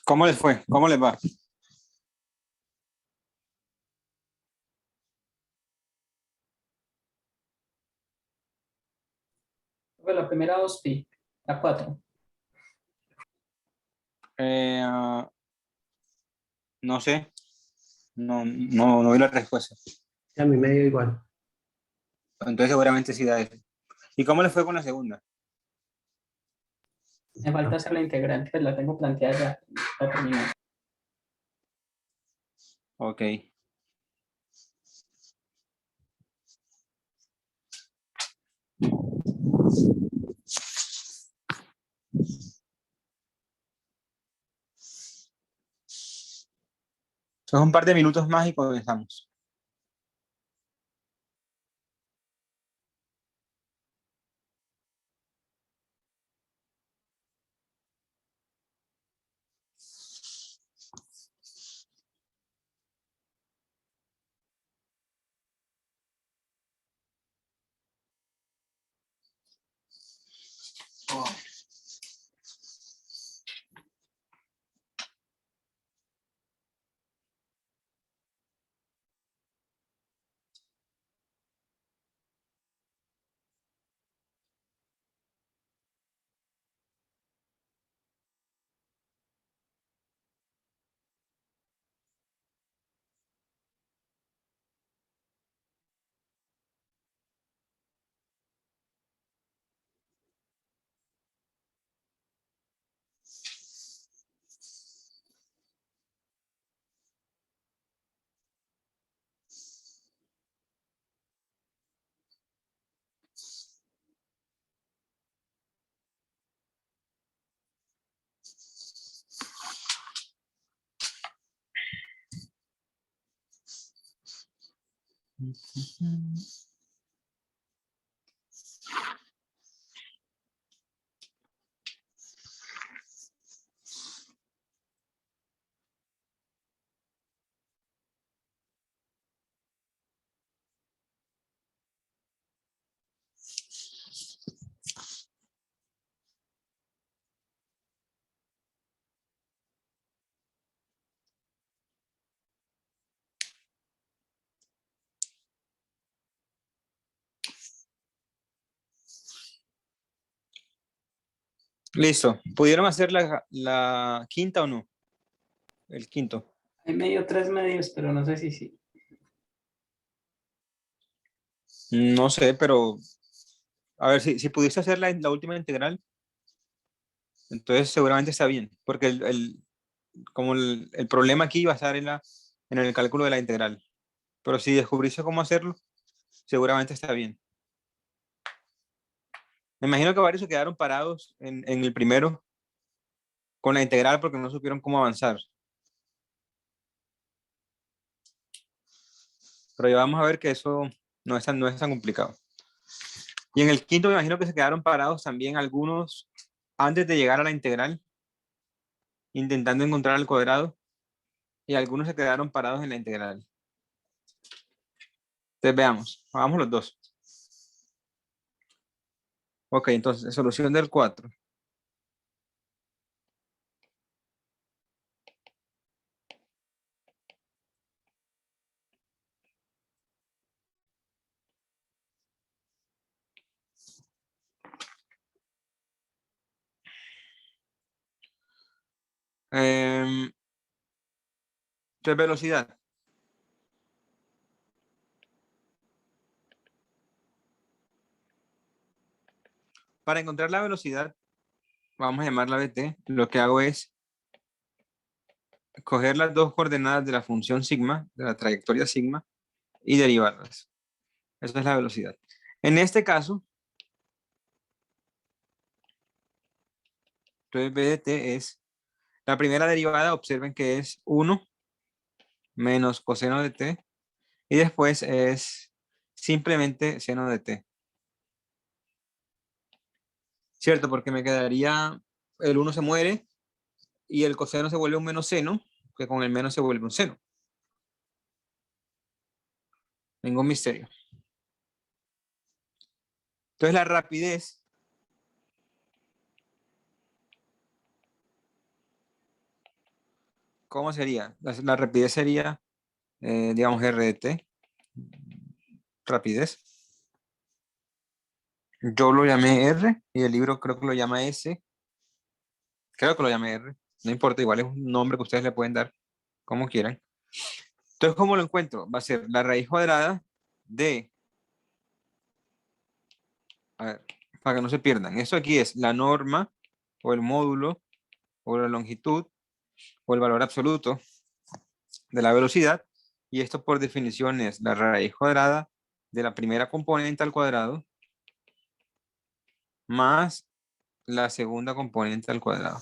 ¿Cómo les fue? ¿Cómo les va? Fue la primera 2pi, la 4. Ah, no sé. No vi la respuesta. A mí me dio igual. Entonces seguramente sí da eso. ¿Y cómo les fue con la segunda? Me falta hacer la integrante, pues la tengo planteada ya. La terminé. Ok. Son un par de minutos más y comenzamos. Listo. ¿Pudieron hacer la quinta o no? El quinto. Hay medio, tres medios, pero no sé si sí. No sé, pero a ver, si pudiste hacer la última integral, entonces seguramente está bien, porque como el problema aquí va a estar en el cálculo de la integral. Pero si descubriste cómo hacerlo, seguramente está bien. Me imagino que varios se quedaron parados en el primero con la integral porque no supieron cómo avanzar. Pero ya vamos a ver que eso no es tan complicado. Y en el quinto me imagino que se quedaron parados también algunos antes de llegar a la integral, intentando encontrar el cuadrado, y algunos se quedaron parados en la integral. Entonces veamos, hagamos los dos. Ok, entonces solución del 4. Entonces velocidad. Para encontrar la velocidad, vamos a llamarla VT, lo que hago es coger las dos coordenadas de la función sigma, de la trayectoria sigma, y derivarlas. Esa es la velocidad. En este caso, entonces B de t es, la primera derivada, observen que es 1 menos coseno de t, y después es simplemente seno de t. ¿Cierto? Porque me quedaría, el 1 se muere, y el coseno se vuelve un menos seno, que con el menos se vuelve un seno. Ningún misterio. Entonces la rapidez ¿cómo sería? La rapidez sería, digamos, R de t, rapidez. Yo lo llamé R y el libro creo que lo llama S. Creo que lo llame R. No importa, igual es un nombre que ustedes le pueden dar como quieran. Entonces, ¿cómo lo encuentro? Va a ser la raíz cuadrada de, a ver, para que no se pierdan. Esto aquí es la norma o el módulo o la longitud o el valor absoluto de la velocidad. Y esto por definición es la raíz cuadrada de la primera componente al cuadrado más la segunda componente al cuadrado.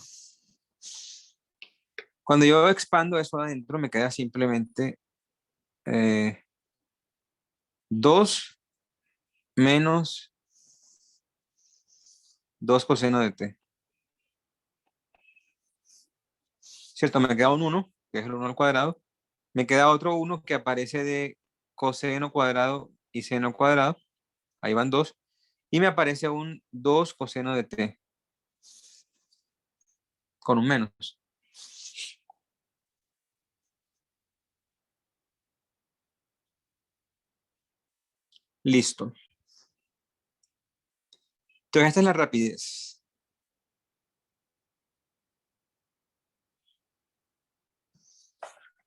Cuando yo expando eso adentro, me queda simplemente 2 menos 2 coseno de t. ¿Cierto? Me queda un 1, que es el 1 al cuadrado. Me queda otro 1 que aparece de coseno cuadrado y seno cuadrado. Ahí van 2. Y me aparece un 2 coseno de t. Con un menos. Listo. Entonces esta es la rapidez.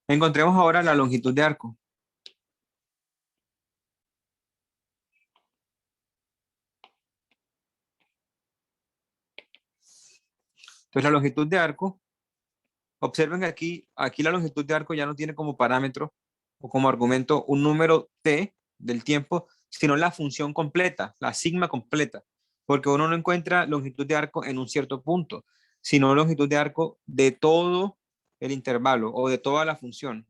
Encontremos ahora la longitud de arco. Entonces la longitud de arco, observen que aquí la longitud de arco ya no tiene como parámetro o como argumento un número t del tiempo, sino la función completa, la sigma completa, porque uno no encuentra longitud de arco en un cierto punto, sino longitud de arco de todo el intervalo o de toda la función.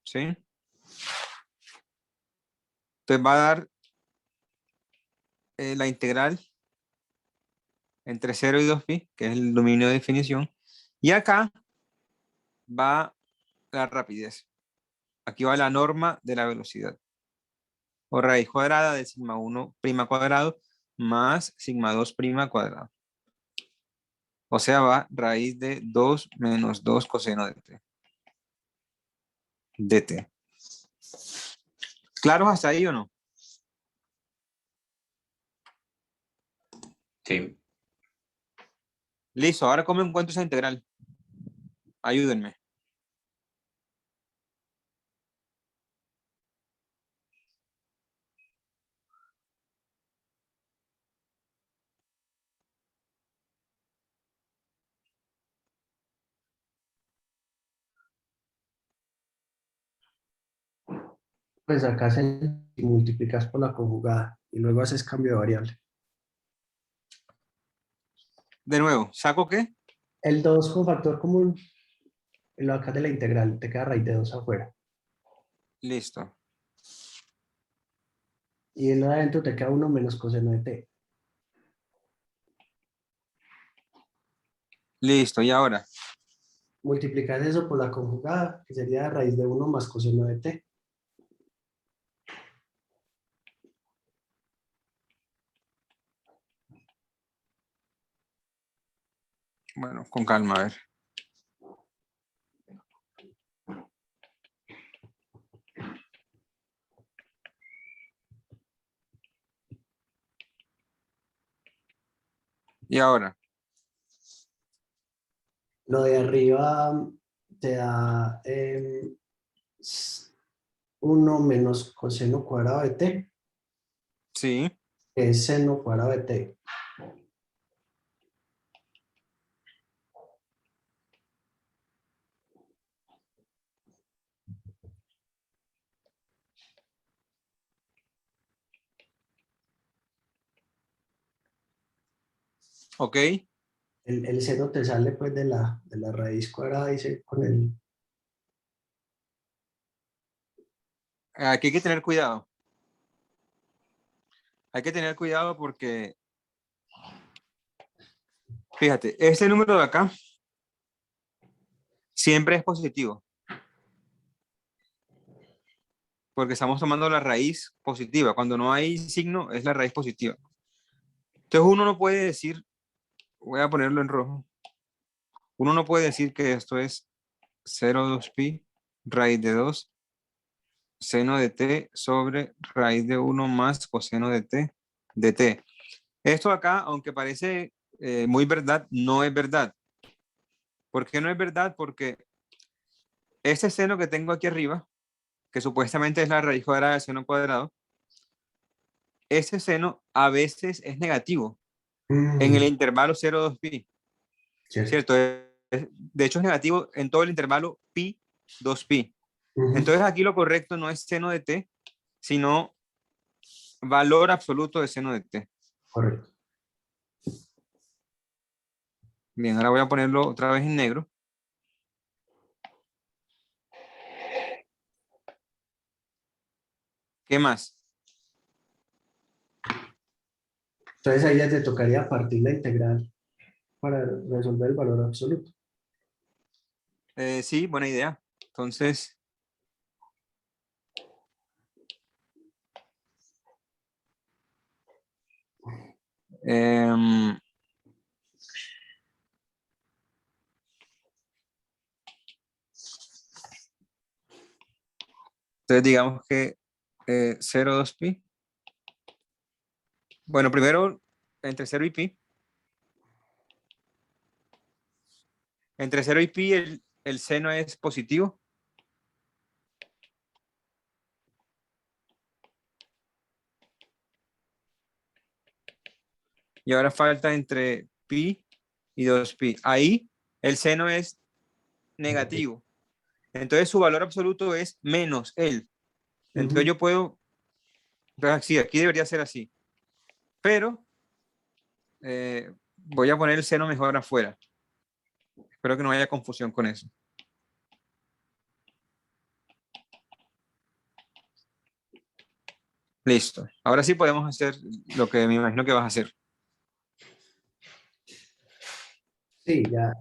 ¿Sí? Entonces va a dar la integral entre 0 y 2pi, que es el dominio de definición. Y acá va la rapidez. Aquí va la norma de la velocidad. O raíz cuadrada de sigma 1' cuadrado más sigma 2' cuadrado. O sea, va raíz de 2 menos 2 coseno de t. dt. ¿Claros hasta ahí o no? Sí. Listo, ahora cómo encuentro esa integral. Ayúdenme. Pues acá se multiplicas por la conjugada y luego haces cambio de variable. De nuevo, ¿saco qué? El 2 con factor común, lo acá de la integral, te queda raíz de 2 afuera. Listo. Y en lo de adentro te queda 1 menos coseno de t. Listo, y ahora. Multiplicas eso por la conjugada, que sería raíz de 1 más coseno de t. Bueno, con calma, a ver. Y ahora. Lo de arriba te da 1 menos coseno cuadrado de t, Sí. que es seno cuadrado de t. Ok. El seno te sale pues de la raíz cuadrada, dice, con el... Aquí hay que tener cuidado. Hay que tener cuidado porque, fíjate, este número de acá siempre es positivo. Porque estamos tomando la raíz positiva. Cuando no hay signo, es la raíz positiva. Entonces uno no puede decir, voy a ponerlo en rojo, uno no puede decir que esto es 0,2pi raíz de 2 seno de t sobre raíz de 1 más coseno de t de t. Esto acá, aunque parece muy verdad, no es verdad. ¿Por qué no es verdad? Porque este seno que tengo aquí arriba, que supuestamente es la raíz cuadrada del seno cuadrado, ese seno a veces es negativo en el intervalo 0,2pi, ¿Cierto? ¿cierto? De hecho es negativo en todo el intervalo pi, 2pi. Ujú, Entonces aquí lo correcto no es seno de t, sino valor absoluto de seno de t. correcto. Bien, ahora voy a ponerlo otra vez en negro. ¿Qué más? Entonces ahí ya te tocaría partir la integral para resolver el valor absoluto. Sí, buena idea. Entonces, em, entonces digamos que 0,2pi. Bueno, primero entre 0 y pi. Entre 0 y pi el seno es positivo. Y ahora falta entre pi y 2pi. Ahí el seno es negativo. Entonces su valor absoluto es menos él. Entonces Ujú, yo puedo, entonces, sí, aquí debería ser así. Pero voy a poner el seno mejor afuera. Espero que no haya confusión con eso. Listo. Ahora sí podemos hacer lo que me imagino que vas a hacer. Sí, ya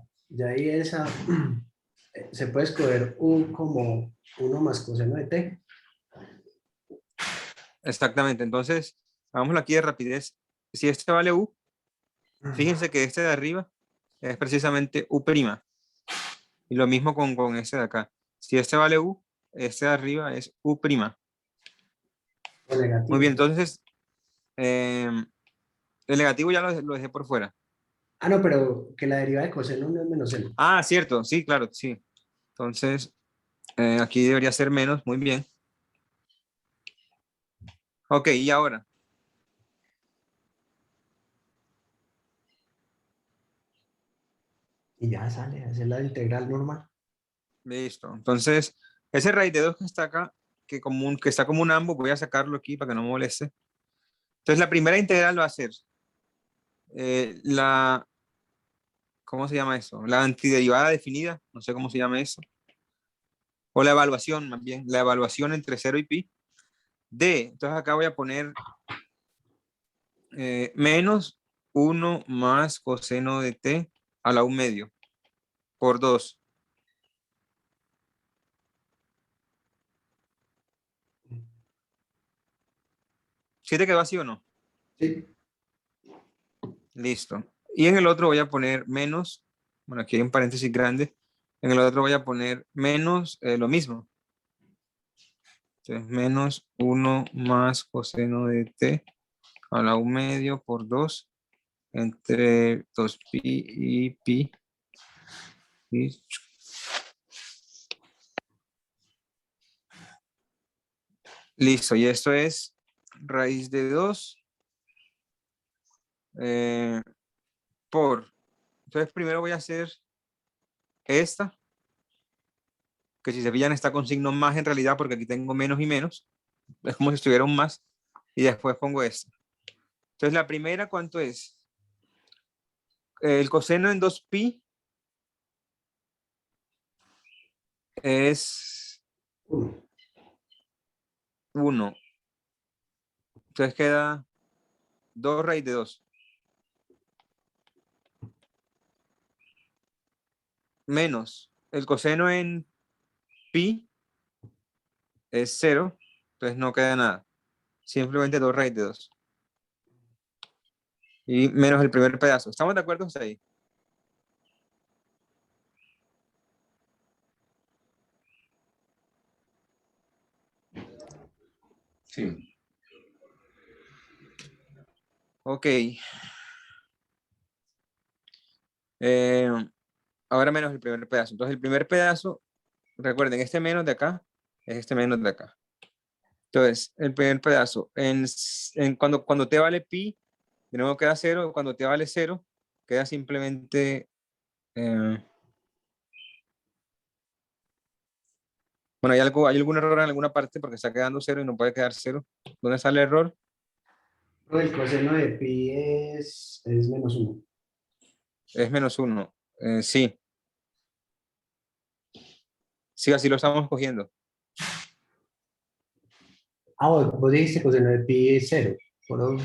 ahí esa, se puede escoger un como 1 más coseno de t. Exactamente. Entonces, hagámoslo aquí de rapidez. Si este vale u, fíjense que este de arriba es precisamente u'. Y lo mismo con este de acá. Si este vale u, este de arriba es u'. O Muy bien, negativo. entonces, el negativo ya lo dejé por fuera. Ah, no, pero que la derivada de coseno no es menos seno. Ah, cierto, sí, claro, sí. Entonces, aquí debería ser menos, muy bien. Ok, y ahora, Y ya sale, hacer la integral normal. listo. Entonces, ese raíz de 2 que está acá, que está como un ambos, voy a sacarlo aquí para que no me moleste. Entonces, la primera integral va a ser la, ¿cómo se llama eso? La antiderivada definida, no sé cómo se llama eso. O la evaluación, más bien, la evaluación entre 0 y pi. Entonces acá voy a poner menos 1 más coseno de t a la 1/2 por 2. ¿Sí te quedó así o no? Sí. Listo. Y en el otro voy a poner menos, bueno, aquí hay un paréntesis grande, en el otro voy a poner menos lo mismo. Entonces, menos 1 más coseno de t a la 1/2 por 2 entre 2pi y pi. Y listo, y esto es raíz de 2 por... Entonces primero voy a hacer esta, que si se fijan está con signo más en realidad porque aquí tengo menos y menos. Es como si estuviera un más. Y después pongo esta. Entonces la primera, ¿cuánto es? El coseno en 2pi es 1. Entonces queda 2 raíz de 2. Menos el coseno en pi es 0. Entonces no queda nada. Simplemente 2 raíz de 2. Y menos el primer pedazo. ¿Estamos de acuerdo hasta ahí? Sí. Ok. Eh, ahora menos el primer pedazo. Entonces el primer pedazo, recuerden, este menos de acá es este menos de acá. Entonces, el primer pedazo, cuando t vale pi, de nuevo queda 0. Cuando t vale 0, queda simplemente... bueno, hay algún error en alguna parte porque está quedando 0 y no puede quedar 0. ¿Dónde está el error? El coseno de pi es menos 1. Es menos 1. Sí, sí, así lo estamos cogiendo. Ah, vos dijiste coseno de pi es 0. Por un-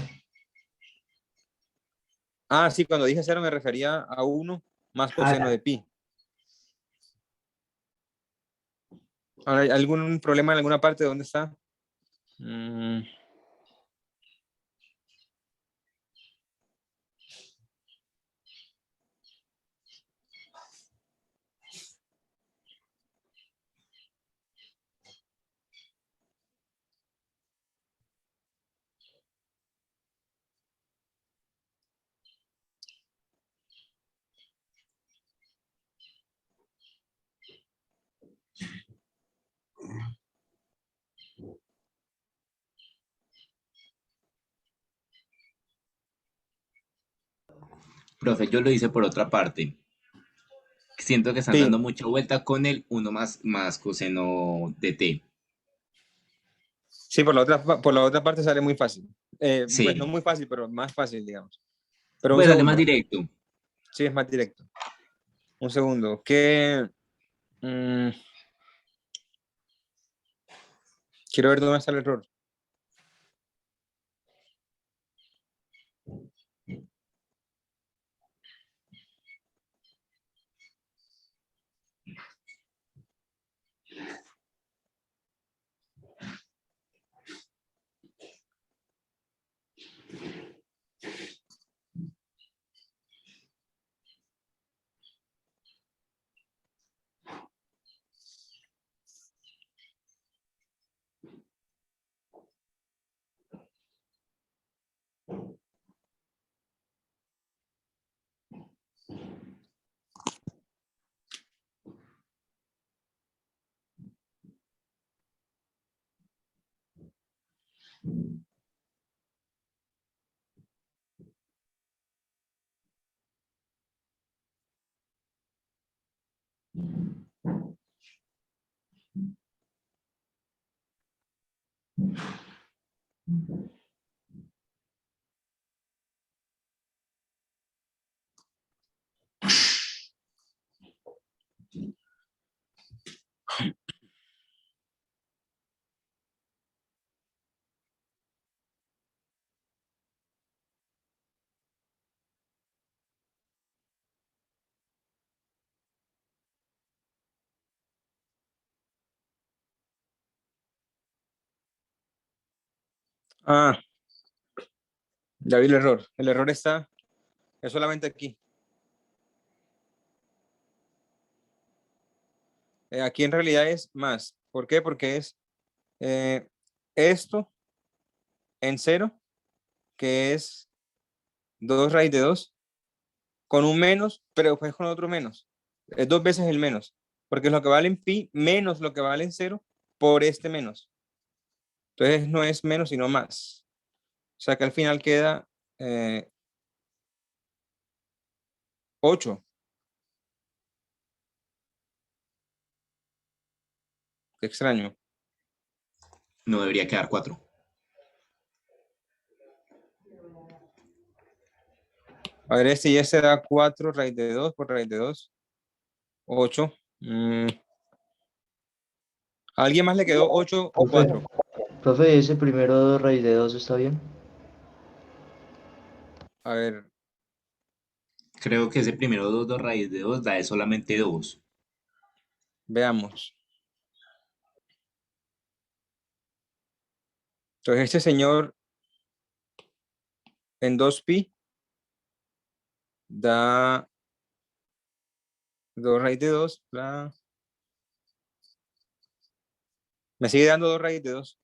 Ah, sí, cuando dije 0 me refería a 1 más Ah, coseno de ya. pi. Ahora, ¿hay algún problema en alguna parte? ¿Dónde está? Mm, Profe, yo lo hice por otra parte. Siento que están sí, dando mucha vuelta con el uno más coseno de t. sí, por la otra parte sale muy fácil. Pues no Sí. muy fácil, pero más fácil, digamos. Pero un Pues sale más segundo, directo. sí, es más directo. Un segundo, que quiero ver dónde está el error. Ah, ya vi el error. El error está, es solamente aquí. Aquí en realidad es más. ¿Por qué? Porque es esto en 0, que es 2 raíz de 2, con un menos, pero después con otro menos. Es 2 veces el menos, porque es lo que vale en pi menos lo que vale en 0 por este menos. Entonces no es menos, sino más. O sea que al final queda 8. Qué extraño. No debería quedar 4. A ver, este ya será 4 raíz de 2 por raíz de 2. 8. ¿A alguien más le quedó 8 o Profe, 4? profe, ese primero raíz de 2 está bien. A ver, Creo que ese primero 2 raíz de 2 da es solamente 2. veamos. Entonces este señor en 2pi da 2 raíz de 2. Me sigue dando 2 raíz de 2.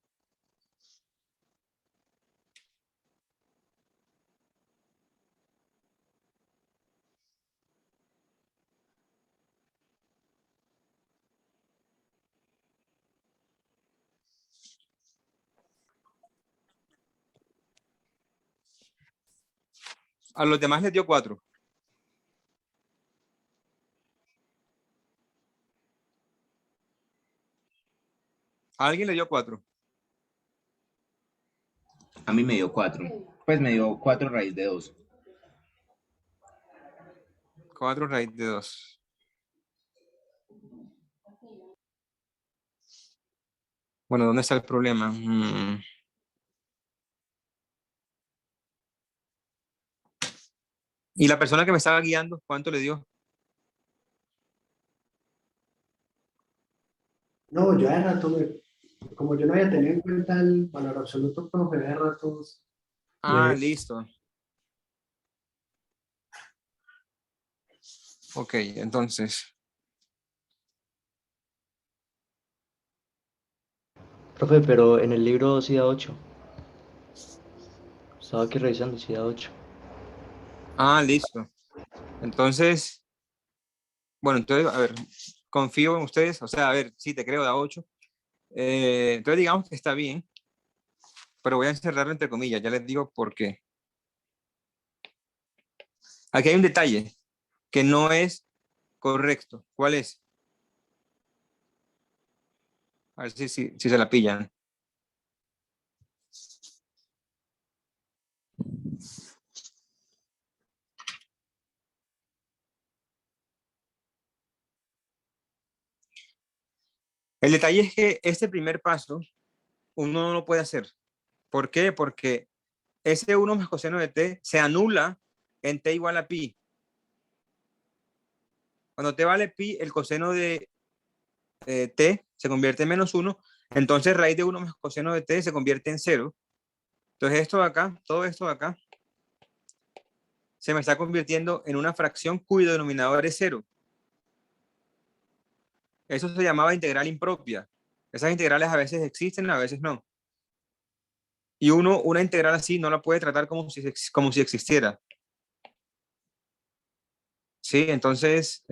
A los demás les dio 4. A alguien le dio 4. A mí me dio 4. Pues me dio 4 raíz de 2. 4 raíz de 2. Bueno, ¿dónde está el problema? ¿Y la persona que me estaba guiando, cuánto le dio? No, yo hace rato, como yo no había tenido en cuenta el valor absoluto, profe, hace rato Ah, me, listo. Ok, entonces. Profe, pero en el libro sí da 8. Estaba aquí revisando, sí da 8. Ah, listo. Entonces, bueno, entonces, a ver, confío en ustedes. O sea, a ver, sí, te creo, da 8. Entonces, digamos que está bien, pero voy a encerrarlo entre comillas. Ya les digo por qué. Aquí hay un detalle que no es correcto. ¿Cuál es? A ver si se la pillan. El detalle es que este primer paso uno no lo puede hacer. ¿Por qué? Porque ese 1 más coseno de t se anula en t igual a pi. Cuando t vale pi, el coseno de t se convierte en -1, entonces raíz de 1 más coseno de t se convierte en 0. Entonces esto de acá, todo esto de acá, se me está convirtiendo en una fracción cuyo denominador es 0. Eso se llamaba integral impropia. Esas integrales a veces existen, a veces no. Y uno, una integral así no la puede tratar como si existiera. Sí, entonces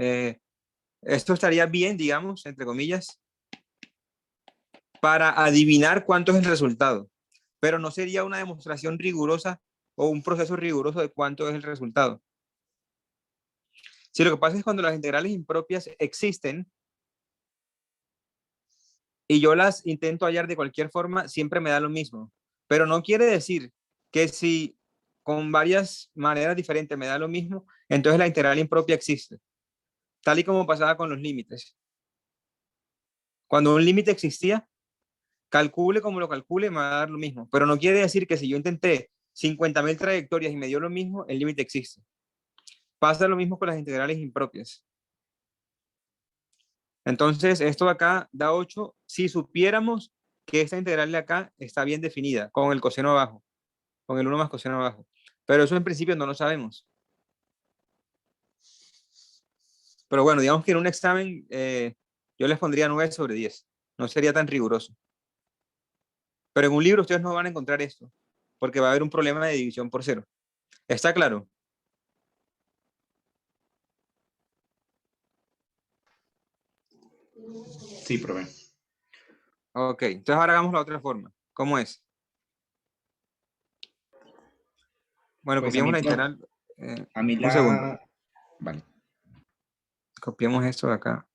esto estaría bien, digamos, entre comillas, para adivinar cuánto es el resultado. pero no sería una demostración rigurosa o un proceso riguroso de cuánto es el resultado. Si lo que pasa es cuando las integrales impropias existen y yo las intento hallar de cualquier forma, siempre me da lo mismo. Pero no quiere decir que si con varias maneras diferentes me da lo mismo, entonces la integral impropia existe. Tal y como pasaba con los límites. Cuando un límite existía, calcule como lo calcule, me va a dar lo mismo. Pero no quiere decir que si yo intenté 50.000 trayectorias y me dio lo mismo, el límite existe. Pasa lo mismo con las integrales impropias. Entonces, esto de acá da 8 si supiéramos que esta integral de acá está bien definida, con el coseno abajo, con el 1 más coseno abajo. Pero eso en principio no lo sabemos. Pero bueno, digamos que en un examen yo les pondría 9/10. No sería tan riguroso. Pero en un libro ustedes no van a encontrar esto, porque va a haber un problema de división por cero. ¿Está claro? Sí, profe. Ok, entonces ahora hagamos la otra forma. ¿Cómo es? Bueno, Pues a copiamos mí, la profe, integral. a mí Un segundo. la... Vale. Copiamos esto de acá.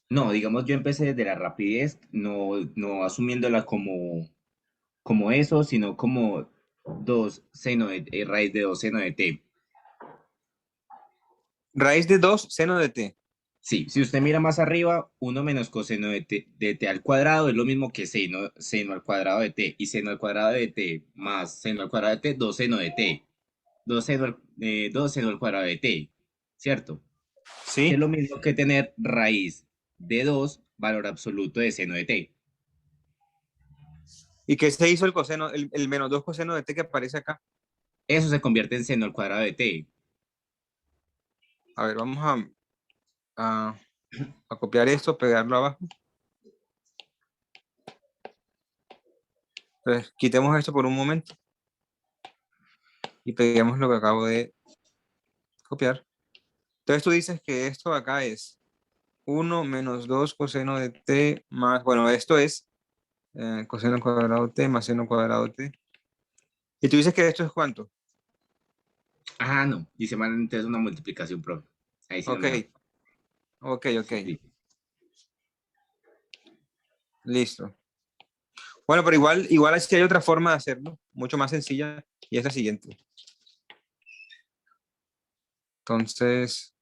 No, digamos, yo empecé desde la rapidez, no asumiéndola como eso, sino como 2 seno de, raíz de 2 seno de t. Raíz de 2 seno de t. Sí, si usted mira más arriba, 1 menos coseno de t al cuadrado es lo mismo que seno al cuadrado de t. Y seno al cuadrado de t más seno al cuadrado de t, 2 seno de t. 2 seno al cuadrado de t, ¿cierto? Que es ¿Sí? lo mismo que tener raíz de 2 valor absoluto de seno de t. ¿Y qué se hizo el coseno, el menos 2 coseno de t que aparece acá? Eso se convierte en seno al cuadrado de t. A ver, vamos a, a copiar esto, pegarlo abajo. Entonces, quitemos esto por un momento y peguemos lo que acabo de copiar. Entonces tú dices que esto de acá es 1 menos 2 coseno de t más, bueno, esto es coseno cuadrado de t más seno cuadrado de t. Y tú dices que esto es ¿cuánto? Ah, no. Dice mal entonces una multiplicación propia. Ahí sí no Ok, me da. ok. Sí. Listo. Bueno, pero igual así hay otra forma de hacerlo, mucho más sencilla, y es la siguiente. Entonces,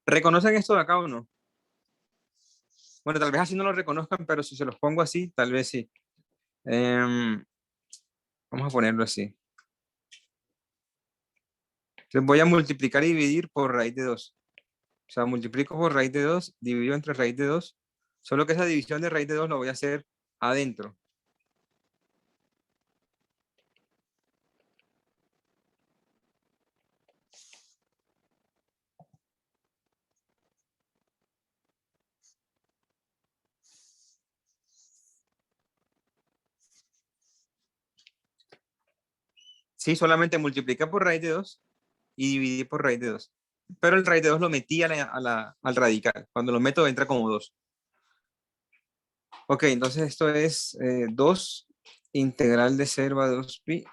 ¿reconocen esto de acá o no? Bueno, tal vez así no lo reconozcan, pero si se los pongo así, tal vez sí. Vamos a ponerlo así. Entonces voy a multiplicar y dividir por raíz de 2. O sea, multiplico por raíz de 2, divido entre raíz de 2. Solo que esa división de raíz de 2 lo voy a hacer adentro. Sí, solamente multipliqué por raíz de 2 y dividí por raíz de 2. Pero el raíz de 2 lo metí al radical. Cuando lo meto entra como 2. Ok, entonces esto es 2 integral de 0 a 2pi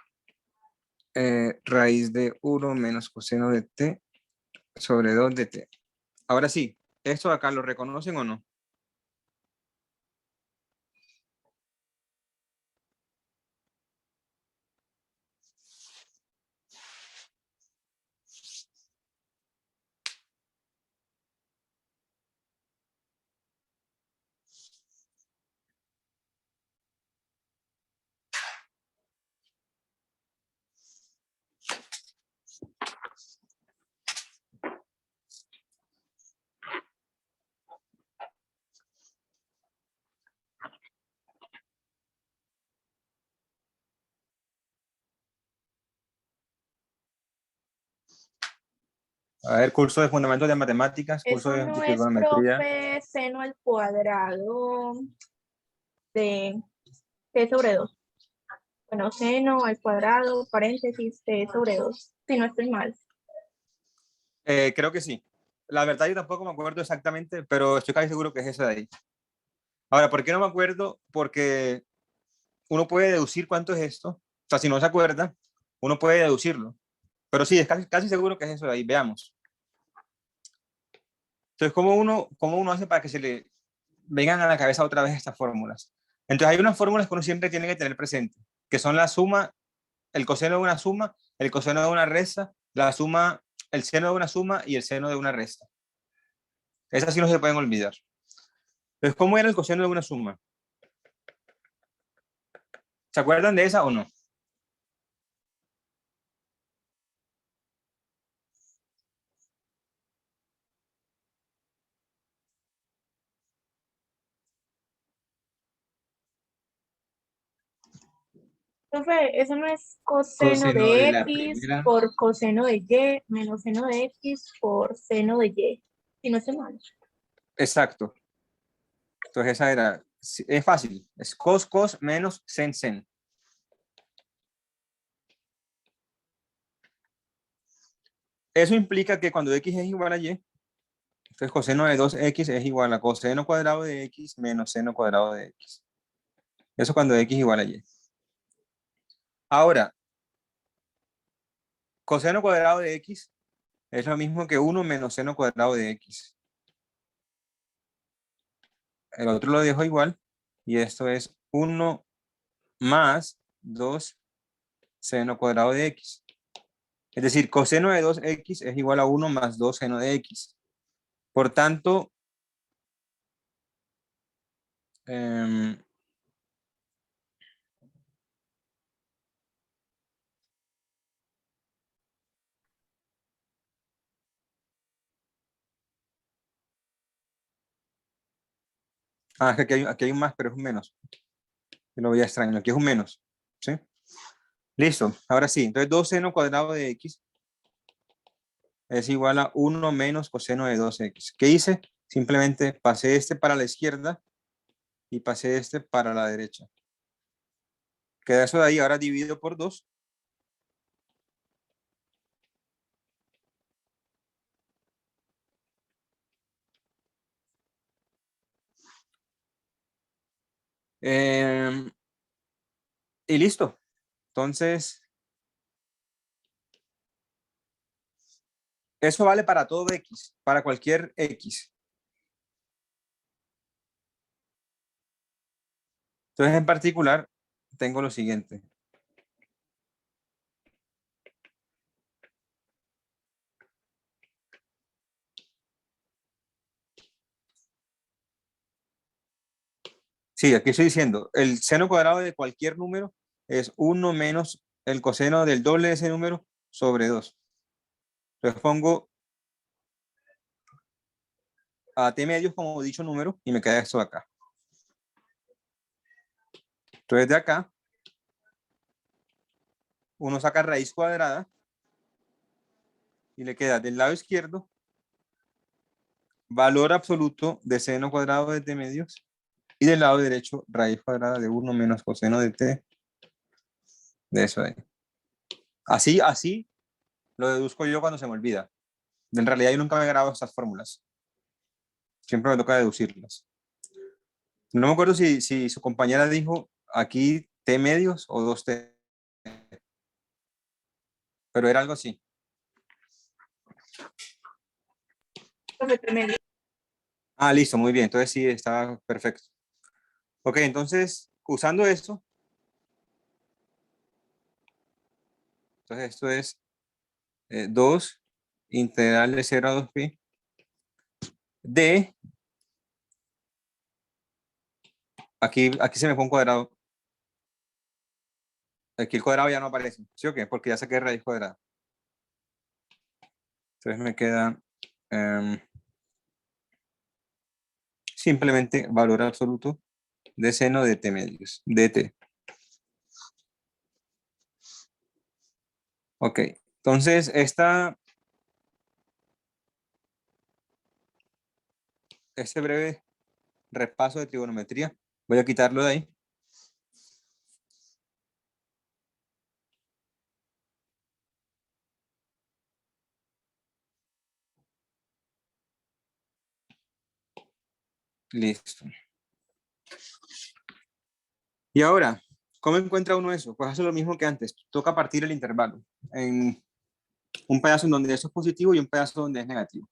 raíz de 1 menos coseno de t sobre 2 de t. Ahora sí, ¿esto de acá lo reconocen o no? A ver, curso de fundamentos de matemáticas, curso Eso de no es, trigonometría. profe, seno al cuadrado de t sobre 2. Bueno, seno al cuadrado, paréntesis, t sobre 2. Si no estoy mal. Creo que sí. La verdad yo tampoco me acuerdo exactamente, pero estoy casi seguro que es esa de ahí. Ahora, ¿por qué no me acuerdo? Porque uno puede deducir cuánto es esto. O sea, si no se acuerda, uno puede deducirlo. Pero sí, es casi seguro que es eso de ahí. Veamos. Entonces, ¿cómo uno hace para que se le vengan a la cabeza otra vez estas fórmulas? Entonces, hay unas fórmulas que uno siempre tiene que tener presente, que son la suma, el coseno de una suma, el coseno de una resta, la suma, el seno de una suma y el seno de una resta. Esas sí no se pueden olvidar. Entonces, ¿cómo era el coseno de una suma? ¿Se acuerdan de esa o no? Profe, eso no es coseno Coseno de de la x primera. por coseno de y menos seno de x por seno de y. Si no estoy mal. Exacto. Entonces, esa era, es fácil, es cos menos sen. Eso implica que cuando x es igual a y, entonces coseno de 2x es igual a coseno cuadrado de x menos seno cuadrado de x. Eso cuando x es igual a y. Ahora, coseno cuadrado de x es lo mismo que 1 menos seno cuadrado de x. El otro lo dejo igual y esto es 1 más 2 seno cuadrado de x. Es decir, coseno de 2x es igual a 1 más 2 seno de x. Por tanto, eh, es que aquí hay un más, pero es un menos. Yo lo veía extraño. Aquí es un menos. ¿Sí? Listo. Ahora sí. Entonces, 2 seno cuadrado de x es igual a 1 menos coseno de 2x. ¿Qué hice? Simplemente pasé este para la izquierda y pasé este para la derecha. Queda eso de ahí. Ahora divido por 2. Y listo. Entonces, eso vale para todo x, para cualquier x. Entonces, en particular, tengo lo siguiente. Sí, aquí estoy diciendo, el seno cuadrado de cualquier número es 1 menos el coseno del doble de ese número sobre 2. Entonces pongo a t medios como dicho número y me queda esto de acá. Entonces de acá, uno saca raíz cuadrada y le queda del lado izquierdo valor absoluto de seno cuadrado de t medios y del lado derecho raíz cuadrada de 1 menos coseno de t de eso de ahí. Así lo deduzco yo cuando se me olvida. En realidad yo nunca me he grabado estas fórmulas. Siempre me toca deducirlas. No me acuerdo si su compañera dijo aquí t medios o 2t. Pero era algo así. Profe, t medio. Ah, listo, muy bien. Entonces sí, está perfecto. Ok, entonces, usando esto, entonces esto es 2 integral de 0 a 2pi de, aquí se me fue un cuadrado. Aquí el cuadrado ya no aparece, ¿sí o qué? Porque ya saqué raíz cuadrada. Entonces me queda simplemente valor absoluto de seno de t medios, de t. Ok, entonces esta ese breve repaso de trigonometría. Voy a quitarlo de ahí. Listo. Y ahora, ¿cómo encuentra uno eso? Pues hace lo mismo que antes. Toca partir el intervalo en un pedazo en donde eso es positivo y un pedazo donde es negativo.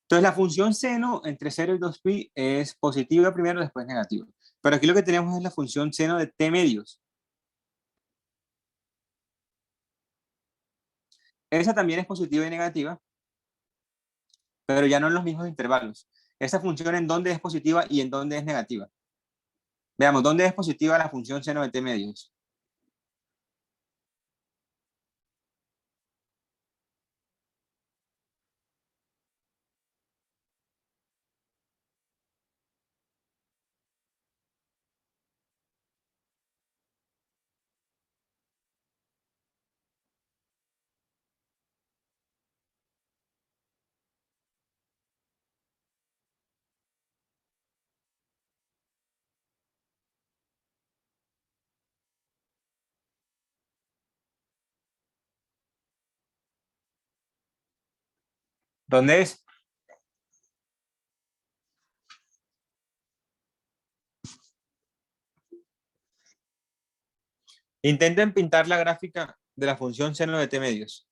Entonces la función seno entre 0 y 2pi es positiva primero, después negativa. Pero aquí lo que tenemos es la función seno de t medios. Esa también es positiva y negativa, pero ya no en los mismos intervalos. Esa función en dónde es positiva y en dónde es negativa. Veamos, ¿dónde es positiva la función seno de t medios? ¿Dónde es? Intenten pintar la gráfica de la función seno de t medios.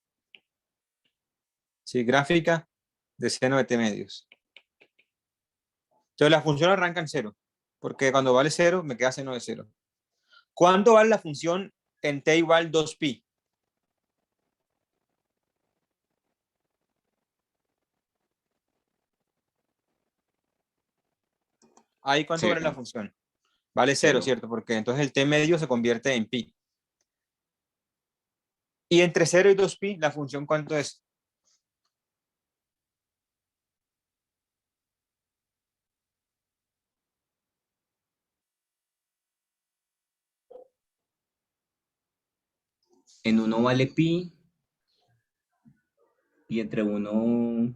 Sí, gráfica de seno de t medios. Entonces la función arranca en 0, porque cuando vale 0 me queda seno de 0. ¿Cuánto vale la función en t igual 2pi? Ahí, ¿cuánto vale la Cero. función? Vale 0, Cero. ¿cierto? Porque entonces el t medio se convierte en pi. Y entre 0 y 2pi, ¿la función cuánto es? En 1 vale pi y entre 1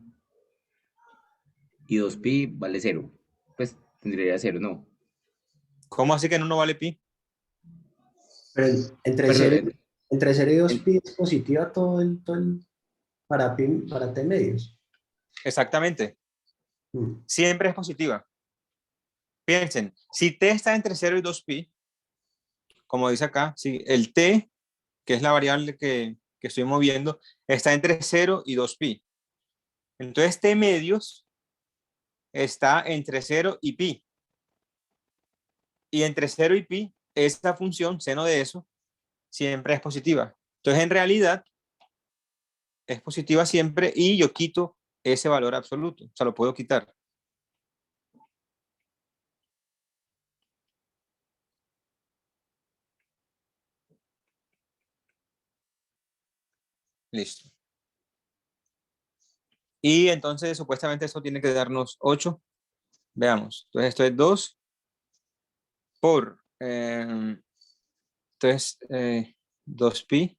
y 2pi vale 0. Pues tendría 0, ¿no? ¿Cómo así que en 1 vale pi? Pero entre Perdón, 0, entre 0 y 2 pi es positiva para t medios. Exactamente. Mm. Siempre es positiva. Piensen, si t está entre 0 y 2pi, como dice acá, si el t, que es la variable que estoy moviendo, está entre 0 y 2pi. Entonces t medios está entre 0 y pi. Y entre 0 y pi, esta función, seno de eso, siempre es positiva. Entonces, en realidad, es positiva siempre y yo quito ese valor absoluto. O sea, lo puedo quitar. Listo. Y entonces, supuestamente, eso tiene que darnos 8. Veamos. Entonces, esto es 2 por... entonces, 2pi,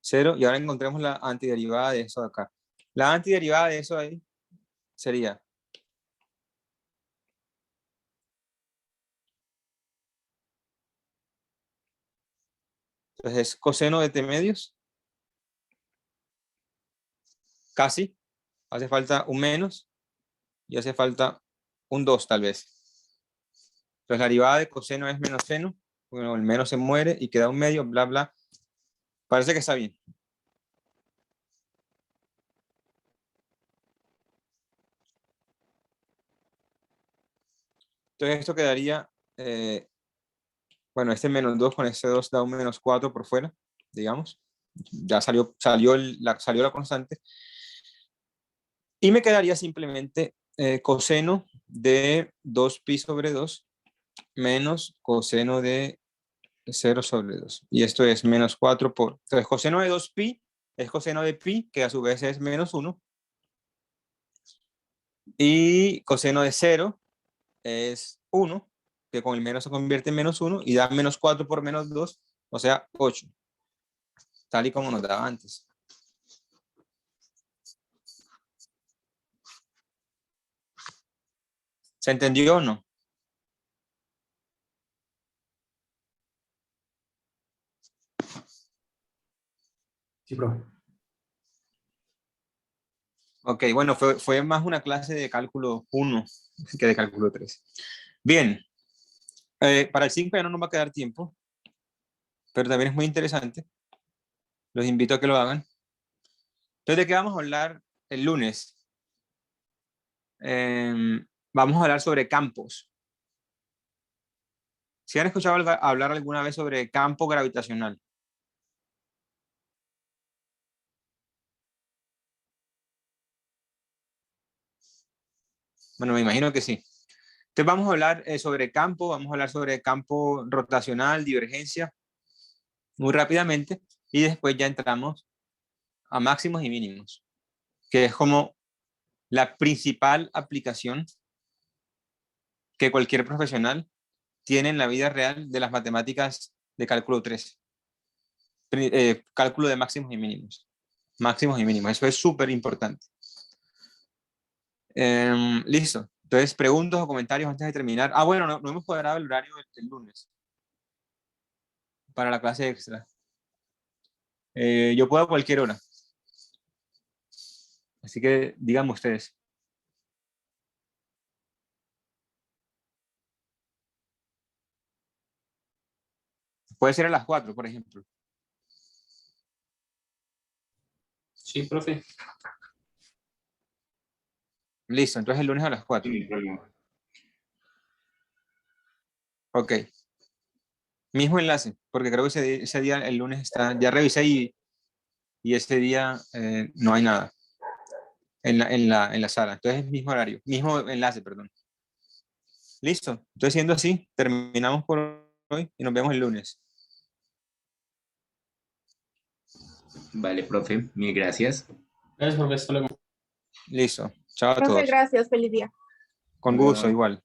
0. Y ahora encontremos la antiderivada de eso de acá. La antiderivada de eso ahí sería... Entonces, es coseno de t medios. Casi. Hace falta un menos. Y hace falta un 2 tal vez. Entonces, la derivada de coseno es menos seno. Bueno, el menos se muere y queda un medio, bla, bla. Parece que está bien. Entonces esto quedaría, bueno, este menos 2 con este 2 da un menos 4 por fuera, digamos. Ya salió la constante. Y me quedaría simplemente coseno de 2pi sobre 2 menos coseno de 0 sobre 2. Y esto es menos 4 por... Entonces coseno de 2pi es coseno de pi, que a su vez es menos 1. Y coseno de 0 es 1, que con el menos se convierte en menos 1 y da menos 4 por menos 2, o sea, 8, tal y como nos daba antes. ¿Se entendió o no? Sí, profe. Ok, bueno, fue más una clase de cálculo 1 que de cálculo 3. Bien, para el 5 ya no nos va a quedar tiempo, pero también es muy interesante. Los invito a que lo hagan. Entonces, ¿de qué vamos a hablar el lunes? Vamos a hablar sobre campos. ¿Sí han escuchado hablar alguna vez sobre campo gravitacional? Bueno, me imagino que sí. Entonces vamos a hablar sobre campo, vamos a hablar sobre campo rotacional, divergencia, muy rápidamente, y después ya entramos a máximos y mínimos, que es como la principal aplicación que cualquier profesional tiene en la vida real de las matemáticas de cálculo 3. Cálculo de máximos y mínimos. Máximos y mínimos, eso es súper importante. Listo. Entonces, preguntas o comentarios antes de terminar. Ah, bueno, no hemos cuadrado el horario del lunes para la clase extra. Yo puedo a cualquier hora. Así que díganme ustedes. Puede ser a las 4, por ejemplo. Sí, profe. Listo, entonces el lunes a las 4. Sin problema. Ok. Mismo enlace, porque creo que ese día, el lunes está, ya revisé y ese día no hay nada en la sala. Entonces, mismo horario, mismo enlace, perdón. Listo. Entonces, siendo así, terminamos por hoy y nos vemos el lunes. Vale, profe, mil gracias. Gracias, profe. Hasta luego. Listo. Chao a Profe, todos. gracias, feliz día. Con gusto, igual.